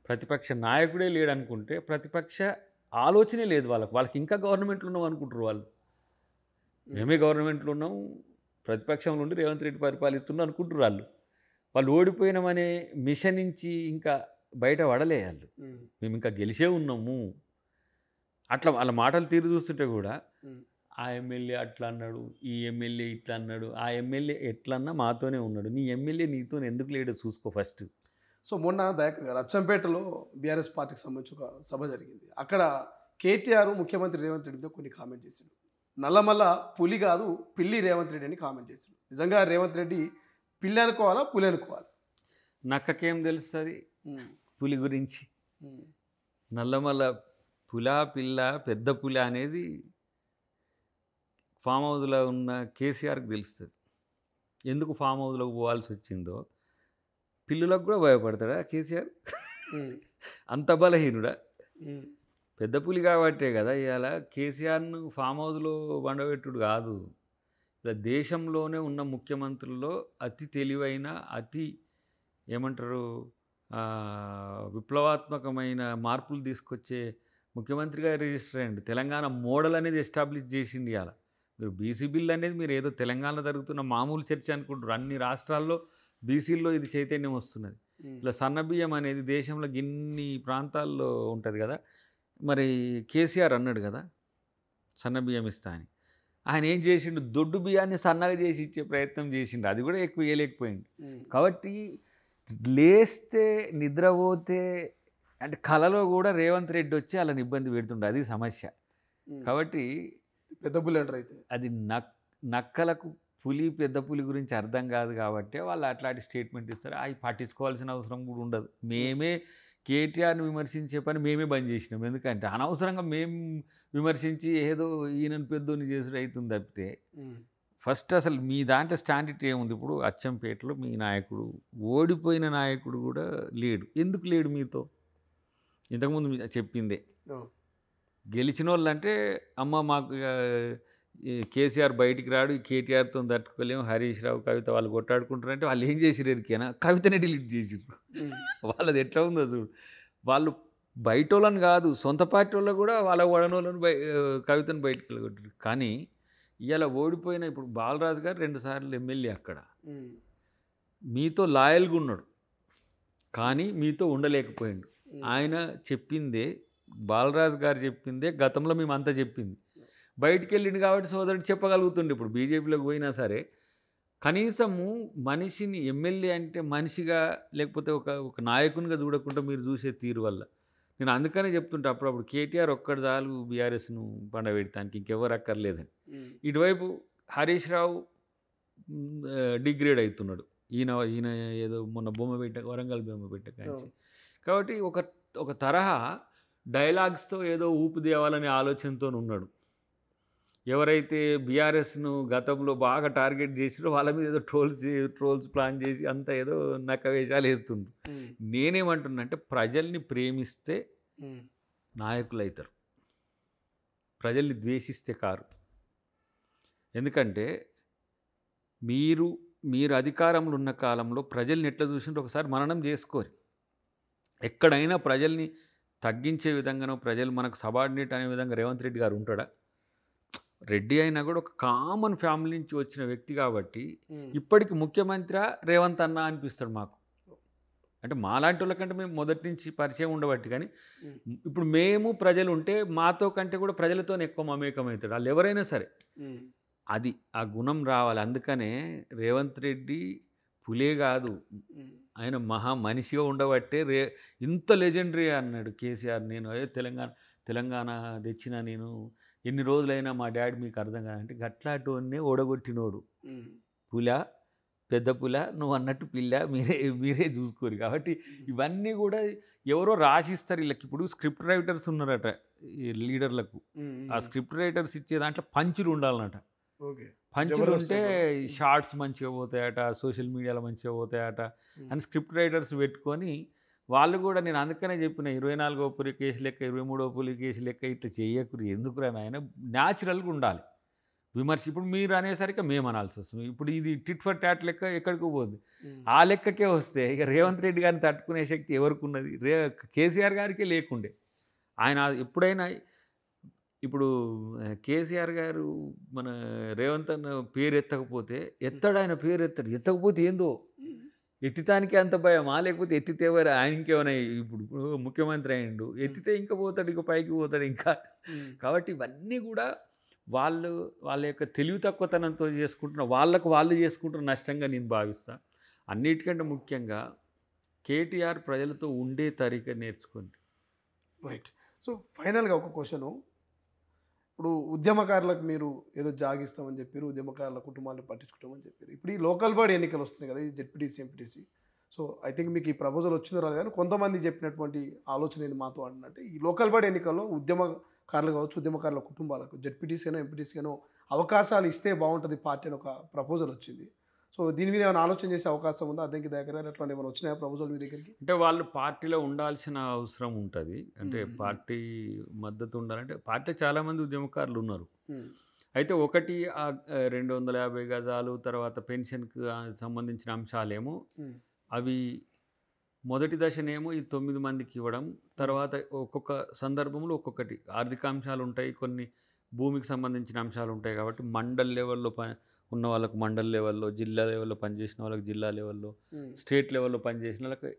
ప్రతిపక్ష నాయకుడే లేడు అనుకుంటే ప్రతిపక్ష ఆలోచనే లేదు వాళ్ళకి ఇంకా గవర్నమెంట్లో ఉన్నాం అనుకుంటారు వాళ్ళు. మేమే గవర్నమెంట్లో ఉన్నాం, ప్రతిపక్షంలో ఉండి రేవంత్ రెడ్డి పరిపాలిస్తున్నాం అనుకుంటారు వాళ్ళు ఓడిపోయినామనే మిషన్ నుంచి ఇంకా బయట పడలే వాళ్ళు. మేము ఇంకా గెలిచే ఉన్నాము అట్లా వాళ్ళ మాటలు తీరు చూస్తుంటే కూడా ఆ ఎమ్మెల్యే అట్లా అన్నాడు, ఈ ఎమ్మెల్యే ఇట్లా అన్నాడు, ఆ ఎమ్మెల్యే ఎట్లన్నా మాతోనే ఉన్నాడు. నీ ఎమ్మెల్యే నీతో ఎందుకు లేడో చూసుకో ఫస్ట్. సో మొన్న దయాకర్ గారు అచ్చంపేటలో బీఆర్ఎస్ పార్టీకి సంబంధించి ఒక సభ జరిగింది. అక్కడ కేటీఆర్ ముఖ్యమంత్రి రేవంత్ రెడ్డితో కొన్ని కామెంట్ చేశాడు. నల్లమల్ల పులి కాదు పిల్లి రేవంత్ రెడ్డి అని కామెంట్ చేశాడు. నిజంగా రేవంత్ రెడ్డి పిల్లి అనుకోవాలా పులి అనుకోవాలి? నక్కకేం తెలుస్తుంది పులి గురించి? నల్లమల్ల పులా పిల్ల పెద్ద పులి అనేది ఫామ్ హౌస్లో ఉన్న కేసీఆర్కి తెలుస్తుంది. ఎందుకు ఫామ్ హౌస్లోకి పోవాల్సి వచ్చిందో. పిల్లులకు కూడా భయపడతాడా కేసీఆర్? అంత బలహీనుడా? పెద్ద పులి కాబట్టే కదా ఇవాళ కేసీఆర్ను ఫామ్ హౌస్లో వండబెట్టుడు కాదు. ఇలా దేశంలోనే ఉన్న ముఖ్యమంత్రుల్లో అతి తెలివైన, అతి ఏమంటారు విప్లవాత్మకమైన మార్పులు తీసుకొచ్చే ముఖ్యమంత్రిగా రిజిస్టర్ అయ్యండి. తెలంగాణ మోడల్ అనేది ఎస్టాబ్లిష్ చేసింది. ఇవాళ మీరు బీసీ బిల్ అనేది మీరు ఏదో తెలంగాణలో జరుగుతున్న మామూలు చర్చ అనుకుంటారు. అన్ని రాష్ట్రాల్లో బీసీల్లో ఇది చైతన్యం వస్తున్నది. ఇలా సన్నబియ్యం అనేది దేశంలో ఇన్ని ప్రాంతాల్లో ఉంటుంది కదా. మరి కేసీఆర్ అన్నాడు కదా సన్నబియ్యం ఇస్తా అని. ఆయన ఏం చేసిండు? దొడ్డు బియ్యాన్ని సన్నగా చేసి ఇచ్చే ప్రయత్నం చేసిండు. అది కూడా ఎక్కువ వేయలేకపోయింది. కాబట్టి లేస్తే నిద్రపోతే అంటే కళలో కూడా రేవంత్ రెడ్డి వచ్చి వాళ్ళని ఇబ్బంది పెడుతుండే. అది సమస్య. కాబట్టి పెద్ద పులి అంటారు. అయితే అది నక్కలకు పులి పెద్ద పులి గురించి అర్థం కాదు కాబట్టి వాళ్ళు అట్లాంటి స్టేట్మెంట్ ఇస్తారు. అవి పట్టించుకోవాల్సిన అవసరం కూడా ఉండదు. మేమే కేటీఆర్ని విమర్శించే పని మేమే బంద్ చేసినాం. ఎందుకంటే అనవసరంగా మేము విమర్శించి ఏదో ఈయనను పెద్దోని చేసుడు అవుతుంది తప్పితే ఫస్ట్ అసలు మీ దాంట్లో స్టాండర్డ్ ఏముంది? ఇప్పుడు అచ్చంపేటలో మీ నాయకుడు ఓడిపోయిన నాయకుడు కూడా లేడు. ఎందుకు లేడు మీతో? ఇంతకుముందు చెప్పిందే గెలిచిన వాళ్ళు అంటే అమ్మ మాకు కేసీఆర్ బయటికి రాడు, ఈ కేటీఆర్తో తట్టుకోలేము, హరీష్ రావు కవిత వాళ్ళు కొట్టాడుకుంటారంటే వాళ్ళు ఏం చేసిరు ఎరికేనా? కవితనే డిలీట్ చేసిర్రు. వాళ్ళది ఎట్లా ఉందో చూడు. వాళ్ళు బయట వాళ్ళని కాదు సొంత పార్టీ వాళ్ళు కూడా వాళ్ళ వడనోళ్ళని కవితను బయటకు వెళ్ళగొట్టారు. కానీ ఇవాళ ఓడిపోయిన ఇప్పుడు బాలరాజు గారు 2 సార్లు ఎమ్మెల్యే అక్కడ మీతో లాయల్గా ఉన్నాడు, కానీ మీతో ఉండలేకపోయిండు. ఆయన చెప్పిందే బాలరాజు గారు చెప్పిందే గతంలో మేమంతా చెప్పింది. బయటికి వెళ్ళిండు కాబట్టి సోదరుడు చెప్పగలుగుతుండే. ఇప్పుడు బీజేపీలోకి పోయినా సరే కనీసము మనిషిని ఎమ్మెల్యే అంటే మనిషిగా లేకపోతే ఒక నాయకునిగా చూడకుండా మీరు చూసే తీరు వల్ల నేను అందుకనే చెప్తుంటా అప్పుడప్పుడు కేటీఆర్ ఒక్కడు చాలు బీఆర్ఎస్ను పండబెడతానికి ఇంకెవరు అక్కర్లేదని. ఇటువైపు హరీష్ రావు డిగ్రేడ్ అవుతున్నాడు. ఈయన ఈయన ఏదో మొన్న బొమ్మ పెట్ట వరంగల్ బొమ్మ పెట్ట కాంచి. కాబట్టి ఒక తరహా డైలాగ్స్తో ఏదో ఊపు తేవాలనే ఆలోచనతో ఉన్నాడు. ఎవరైతే బీఆర్ఎస్ను గతంలో బాగా టార్గెట్ చేసిరో వాళ్ళ మీద ఏదో ట్రోల్స్ ప్లాన్ చేసి అంతా ఏదో నక్కవేషాలు వేస్తుండ్రు. నేనేమంటున్నా అంటే ప్రజల్ని ప్రేమిస్తే నాయకులు అవుతారు, ప్రజల్ని ద్వేషిస్తే కారు. ఎందుకంటే మీరు అధికారంలో ఉన్న కాలంలో ప్రజల్ని ఎట్లా చూసింటే ఒకసారి మననం చేసుకోరు. ఎక్కడైనా ప్రజల్ని తగ్గించే విధంగానో ప్రజలు మనకు సబార్డినేట్ అనే విధంగా రేవంత్ రెడ్డి గారు ఉంటాడా? రెడ్డి అయినా కూడా ఒక కామన్ ఫ్యామిలీ నుంచి వచ్చిన వ్యక్తి కాబట్టి ఇప్పటికి ముఖ్యమంత్రి రేవంత్ అన్న అనిపిస్తాడు మాకు. అంటే మాలాంటి వాళ్ళకంటే మేము మొదటి నుంచి పరిచయం ఉండబట్టి, కానీ ఇప్పుడు మేము ప్రజలు ఉంటే మాతో కంటే కూడా ప్రజలతో ఎక్కువ మమేకమవుతాడు వాళ్ళు ఎవరైనా సరే. అది ఆ గుణం రావాలి. అందుకనే రేవంత్ రెడ్డి పులే కాదు, ఆయన మహా మనిషిగా ఉండబట్టే ఇంత లెజెండరీ అన్నాడు కేసీఆర్. నేను తెలంగాణ తెచ్చిన నేను ఎన్ని రోజులైనా మా డాడీ మీకు అర్థం కాదంటే గట్లాటోనే ఓడగొట్టినోడు. పుల పెద్ద పుల నువ్వు అన్నట్టు పిల్ల మీరే చూసుకోరు. కాబట్టి ఇవన్నీ కూడా ఎవరో రాసిస్తారు వీళ్ళకి. ఇప్పుడు స్క్రిప్ట్ రైటర్స్ ఉన్నారట ఈ లీడర్లకు. ఆ స్క్రిప్ట్ రైటర్స్ ఇచ్చే దాంట్లో పంచులు ఉండాలన్నట. పంచులు ఉంటే షార్ట్స్ మంచిగా పోతాయట, సోషల్ మీడియాలో మంచిగా పోతాయట అని స్క్రిప్ట్ రైటర్స్ పెట్టుకొని వాళ్ళు కూడా, నేను అందుకనే చెప్పిన 24వ పులి కేసు లెక్క 23వ పులి కేసు లెక్క ఇట్లా చేయకురు. ఎందుకురా నాయన, న్యాచురల్గా ఉండాలి విమర్శ. ఇప్పుడు మీరు అనేసరికి మేము అనాల్సి వస్తుంది. ఇప్పుడు ఇది టిట్ ఫర్ టాట్ లెక్క ఎక్కడికి పోతుంది. ఆ లెక్కకే వస్తే ఇక రేవంత్ రెడ్డి గారిని తట్టుకునే శక్తి ఎవరికి ఉన్నది? కేసీఆర్ గారికే లేకుండే. ఆయన ఎప్పుడైనా ఇప్పుడు కేసీఆర్ గారు మన రేవంత్ అన్న పేరు ఎత్తకపోతే ఎత్తాడు, ఆయన పేరు ఎత్తాడు. ఎత్తకపోతే ఏందో ఎత్తితానికి అంత భయమా, లేకపోతే ఎత్తితే ఆయన ఇంకేమైనా ఇప్పుడు ముఖ్యమంత్రి అయ్యిండు, ఎత్తితే ఇంకా పోతాడు, ఇంకా పైకి పోతాడు ఇంకా. కాబట్టి ఇవన్నీ కూడా వాళ్ళ యొక్క తెలివి తక్కువతనంతో చేసుకుంటున్న వాళ్ళు చేసుకుంటున్న నష్టంగా నేను భావిస్తాను. అన్నిటికంటే ముఖ్యంగా కేటీఆర్ ప్రజలతో ఉండే తరీక నేర్చుకోండి. రైట్. సో ఫైనల్గా ఒక క్వశ్చను, ఇప్పుడు ఉద్యమకారులకు మీరు ఏదో జాగిస్తామని చెప్పారు, ఉద్యమకారుల కుటుంబాలను పట్టించుకుంటామని చెప్పారు. ఇప్పుడు ఈ లోకల్ బాడీ ఎన్నికలు వస్తున్నాయి కదా, ఈ ZPTC MPTC. So I think మీకు ఈ ప్రపోజల్ వచ్చిందో రాదు, కానీ కొంతమంది చెప్పినటువంటి ఆలోచన ఇది మాతో అన్నట్టు ఈ లోకల్ బాడీ ఎన్నికల్లో ఉద్యమకారులు కావచ్చు, ఉద్యమకారుల కుటుంబాలకు జెడ్పీటీసీ అయినా ఎంపీటీసీ అయినా అవకాశాలు ఇస్తే బాగుంటుంది పార్టీ అని ఒక ప్రపోజల్ వచ్చింది. సో దీని మీద ఏమైనా ఆలోచన చేసే అవకాశం ఉందా? అద్దెకి దగ్గర అట్లాంటి ఏమైనా వచ్చినాయా ప్రపోజల్ మీ దగ్గరికి? అంటే వాళ్ళు పార్టీలో ఉండాల్సిన అవసరం ఉంటుంది. అంటే పార్టీ మద్దతు ఉండాలంటే పార్టీలో చాలామంది ఉద్యమకారులు ఉన్నారు. అయితే ఒకటి 250 గజాలు, తర్వాత పెన్షన్కి సంబంధించిన అంశాలేమో అవి మొదటి దశనేమో ఈ 9 మందికి ఇవ్వడం, తర్వాత ఒక్కొక్క సందర్భంలో ఒక్కొక్కటి ఆర్థిక అంశాలు ఉంటాయి, కొన్ని భూమికి సంబంధించిన అంశాలు ఉంటాయి. కాబట్టి మండల్ లెవెల్లో ఉన్న వాళ్ళకు మండల్ లెవెల్లో, జిల్లా లెవెల్లో పనిచేసిన వాళ్ళకి జిల్లా లెవెల్లో, స్టేట్ లెవెల్లో పనిచేసిన వాళ్ళకి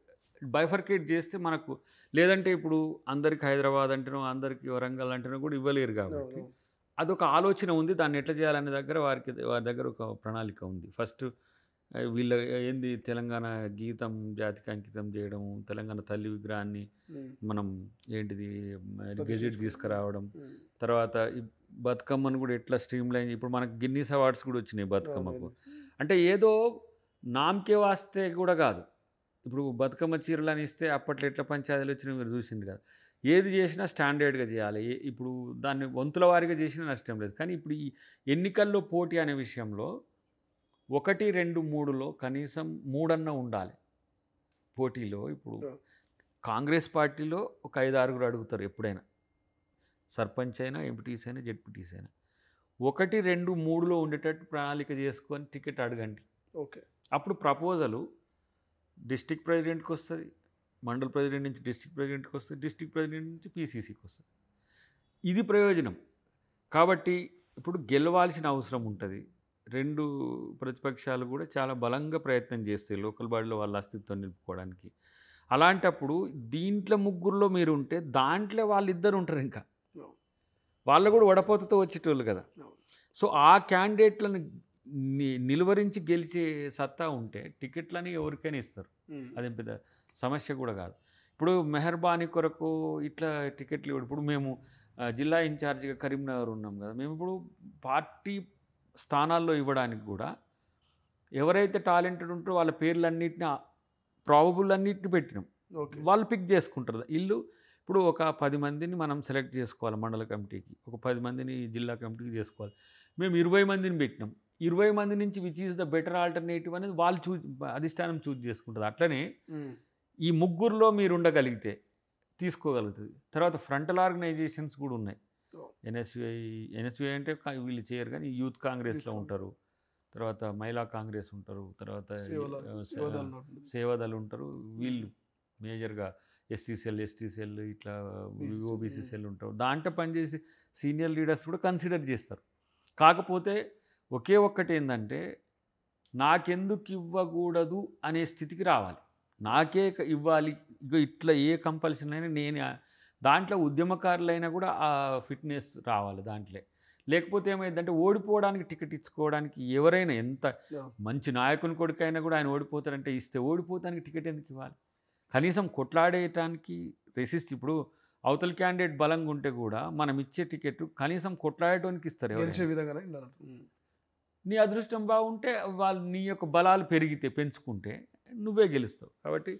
బైఫర్కేట్ చేస్తే మనకు, లేదంటే ఇప్పుడు అందరికి హైదరాబాద్ అంటేనో అందరికి వరంగల్ అంటేనో కూడా ఇవ్వలేరు. కాబట్టి అదొక ఆలోచన ఉంది. దాన్ని ఎట్లా చేయాలనే దగ్గర వారి దగ్గర ఒక ప్రణాళిక ఉంది. ఫస్ట్ వీళ్ళ ఏంది తెలంగాణ గీతం జాతికి అంకితం చేయడం, తెలంగాణ తల్లి విగ్రహాన్ని మనం ఏంటిది గెజెట్ తీసుకురావడం, తర్వాత ఈ బతుకమ్మను కూడా ఎట్లా స్ట్రీమ్ లైన్, ఇప్పుడు మనకు గిన్నీస్ అవార్డ్స్ కూడా వచ్చినాయి బతుకమ్మకు. అంటే ఏదో నామకే వాస్తే కూడా కాదు. ఇప్పుడు బతుకమ్మ చీరలు అని ఇస్తే అప్పట్లో ఎట్లా పంచాయతీలు వచ్చినాయి మీరు చూసింది కదా. ఏది చేసినా స్టాండర్డ్గా చేయాలి. ఇప్పుడు దాన్ని వంతుల వారీగా చేసినా నష్టం లేదు. కానీ ఇప్పుడు ఈ ఎన్నికల్లో పోటీ అనే విషయంలో 1, 2, 3లో కనీసం 3 ఉండాలి పోటీలో. ఇప్పుడు కాంగ్రెస్ పార్టీలో ఒక 5, 6 అడుగుతారు ఎప్పుడైనా, సర్పంచ్ అయినా, ఎంపీటీసీ అయినా, జెడ్పీటీసీ అయినా. 1, 2, 3లో ఉండేటట్టు ప్రణాళిక చేసుకొని టికెట్ అడగండి. ఓకే. అప్పుడు ప్రపోజలు డిస్ట్రిక్ట్ ప్రెసిడెంట్కి వస్తుంది, మండల్ ప్రెసిడెంట్ నుంచి డిస్ట్రిక్ట్ ప్రెసిడెంట్కి వస్తుంది, డిస్ట్రిక్ట్ ప్రెసిడెంట్ నుంచి పీసీసీకి వస్తుంది. ఇది ప్రయోజనం. కాబట్టి ఇప్పుడు గెలవాల్సిన అవసరం ఉంటుంది. 2 ప్రతిపక్షాలు కూడా చాలా బలంగా ప్రయత్నం చేస్తాయి లోకల్ బాడీలో వాళ్ళ అస్తిత్వం నిలుపుకోవడానికి. అలాంటప్పుడు దీంట్లో 3లో మీరు ఉంటే దాంట్లో వాళ్ళిద్దరు ఉంటారు. ఇంకా వాళ్ళు కూడా వడపోతతో వచ్చేటోళ్ళు కదా. సో ఆ క్యాండిడేట్లను నిలువరించి గెలిచే సత్తా ఉంటే టికెట్లని ఎవరికైనా ఇస్తారు. అదేం పెద్ద సమస్య కూడా కాదు. ఇప్పుడు ఇప్పుడు మెహర్బానీ కొరకు ఇట్లా టికెట్లు ఇవ్వడం. ఇప్పుడు మేము జిల్లా ఇన్ఛార్జిగా కరీంనగర్ ఉన్నాం కదా, మేము ఇప్పుడు పార్టీ స్థానాల్లో ఇవ్వడానికి కూడా ఎవరైతే టాలెంటెడ్ ఉంటారో వాళ్ళ పేర్లన్నింటినీ ప్రాబబుల్ అన్నిటిని పెట్టినాం. ఓకే. వాళ్ళు పిక్ చేసుకుంటారు ఇల్లు. ఇప్పుడు ఒక 10 మందిని మనం సెలెక్ట్ చేసుకోవాలి మండల కమిటీకి, ఒక 10 మందిని జిల్లా కమిటీకి చేసుకోవాలి. మేము 20 మందిని పెట్టినాం. 20 మంది నుంచి which is the better alternative అనేది వాళ్ళు అధిష్టానం చూజ్ చేసుకుంటుంది. అట్లనే ఈ ముగ్గురులో మీరు ఉండగలిగితే తీసుకోగలుగుతుంది. తర్వాత ఫ్రంటల్ ఆర్గనైజేషన్స్ కూడా ఉన్నాయి. ఎన్ఎస్యుఐ అంటే వీళ్ళు చేయరు కానీ యూత్ కాంగ్రెస్లో ఉంటారు, తర్వాత మహిళా కాంగ్రెస్ ఉంటారు, తర్వాత సేవదలు ఉంటారు. వీళ్ళు మేజర్గా ఎస్సీ సెల్, ఎస్టీ సెల్, ఇట్లా ఓబీసీ సెల్ ఉంటారు. దాంట్లో పనిచేసి సీనియర్ లీడర్స్ కూడా కన్సిడర్ చేస్తారు. కాకపోతే ఒకే ఒక్కటి ఏంటంటే నాకెందుకు ఇవ్వకూడదు అనే స్థితికి రావాలి. నాకే ఇవ్వాలి, ఇగో ఇట్లా ఏ కంపల్షన్ అయినా నేను దాంట్లో ఉద్యమకారులైనా కూడా ఆ ఫిట్నెస్ రావాలి దాంట్లో. లేకపోతే ఏమైందంటే ఓడిపోవడానికి టికెట్ ఇచ్చుకోవడానికి ఎవరైనా ఎంత మంచి నాయకుని కొడుకైనా కూడా ఆయన ఓడిపోతారంటే ఇస్తే ఓడిపోతానికి టికెట్ ఎందుకు ఇవ్వాలి? కనీసం కొట్లాడేయటానికి రెసిస్ట్. ఇప్పుడు అవతల క్యాండిడేట్ బలంగా ఉంటే కూడా మనం ఇచ్చే టికెట్ కనీసం కొట్లాడటానికి ఇస్తారు. నీ అదృష్టం బాగుంటే వాళ్ళు నీ యొక్క బలాలు పెంచుకుంటే నువ్వే గెలుస్తావు. కాబట్టి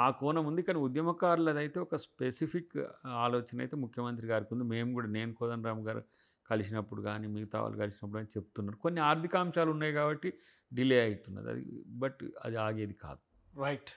ఆ కోణం ఉంది. కానీ ఉద్యమకారులదైతే ఒక స్పెసిఫిక్ ఆలోచన అయితే ముఖ్యమంత్రి గారికి ఉంది. నేను కోదండరామ్ గారు కలిసినప్పుడు కానీ మిగతా వాళ్ళు కలిసినప్పుడు అని చెప్తున్నారు. కొన్ని ఆర్థిక అంశాలు ఉన్నాయి కాబట్టి డిలే అవుతున్నది అది, బట్ అది ఆగేది కాదు. రైట్.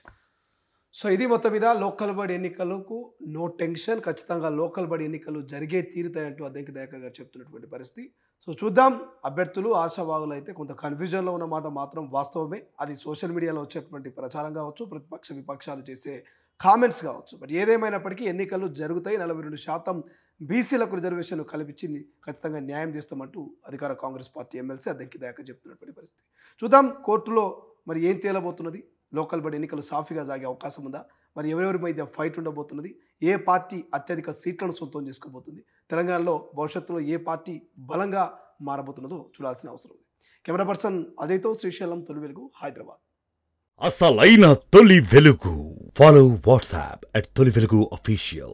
సో ఇది మొత్తం మీద లోకల్ బాడీ ఎన్నికలకు నో టెన్షన్, ఖచ్చితంగా లోకల్ బాడీ ఎన్నికలు జరిగే తీరుతాయంటూ అద్దంకి దయాకర్ గారు చెప్తున్నటువంటి పరిస్థితి. సో చూద్దాం. అభ్యర్థులు ఆశావాహులు అయితే కొంత కన్ఫ్యూజన్లో ఉన్నమాట మాత్రం వాస్తవమే. అది సోషల్ మీడియాలో వచ్చేటువంటి ప్రచారం కావచ్చు, ప్రతిపక్ష విపక్షాలు చేసే కామెంట్స్ కావచ్చు. బట్ ఏదేమైనప్పటికీ ఎన్నికలు జరుగుతాయి. 42% బీసీలకు రిజర్వేషన్ కల్పించి ఖచ్చితంగా న్యాయం చేస్తామంటూ అధికార కాంగ్రెస్ పార్టీ ఎమ్మెల్సీ అద్దంకి దయాకర్ చెప్తున్నటువంటి పరిస్థితి. చూద్దాం కోర్టులో మరి ఏం తేలబోతున్నది. లోకల్ బాడీ ఎన్నికలు సాఫీగా సాగే అవకాశం ఉందా? మరి ఎవరెవరి మధ్య ఫైట్ ఉండబోతున్నది? ఏ పార్టీ అత్యధిక సీట్లను సొంతం చేసుకోబోతుంది? తెలంగాణలో భవిష్యత్తులో ఏ పార్టీ బలంగా మారబోతున్నదో చూడాల్సిన అవసరం ఉంది. కెమెరా పర్సన్ అజయ్తో శ్రీశైలం, తొలి వెలుగు, హైదరాబాద్. అసలైన తొలి వెలుగు. ఫాలో వాట్సాప్ @తొలి వెలుగు official.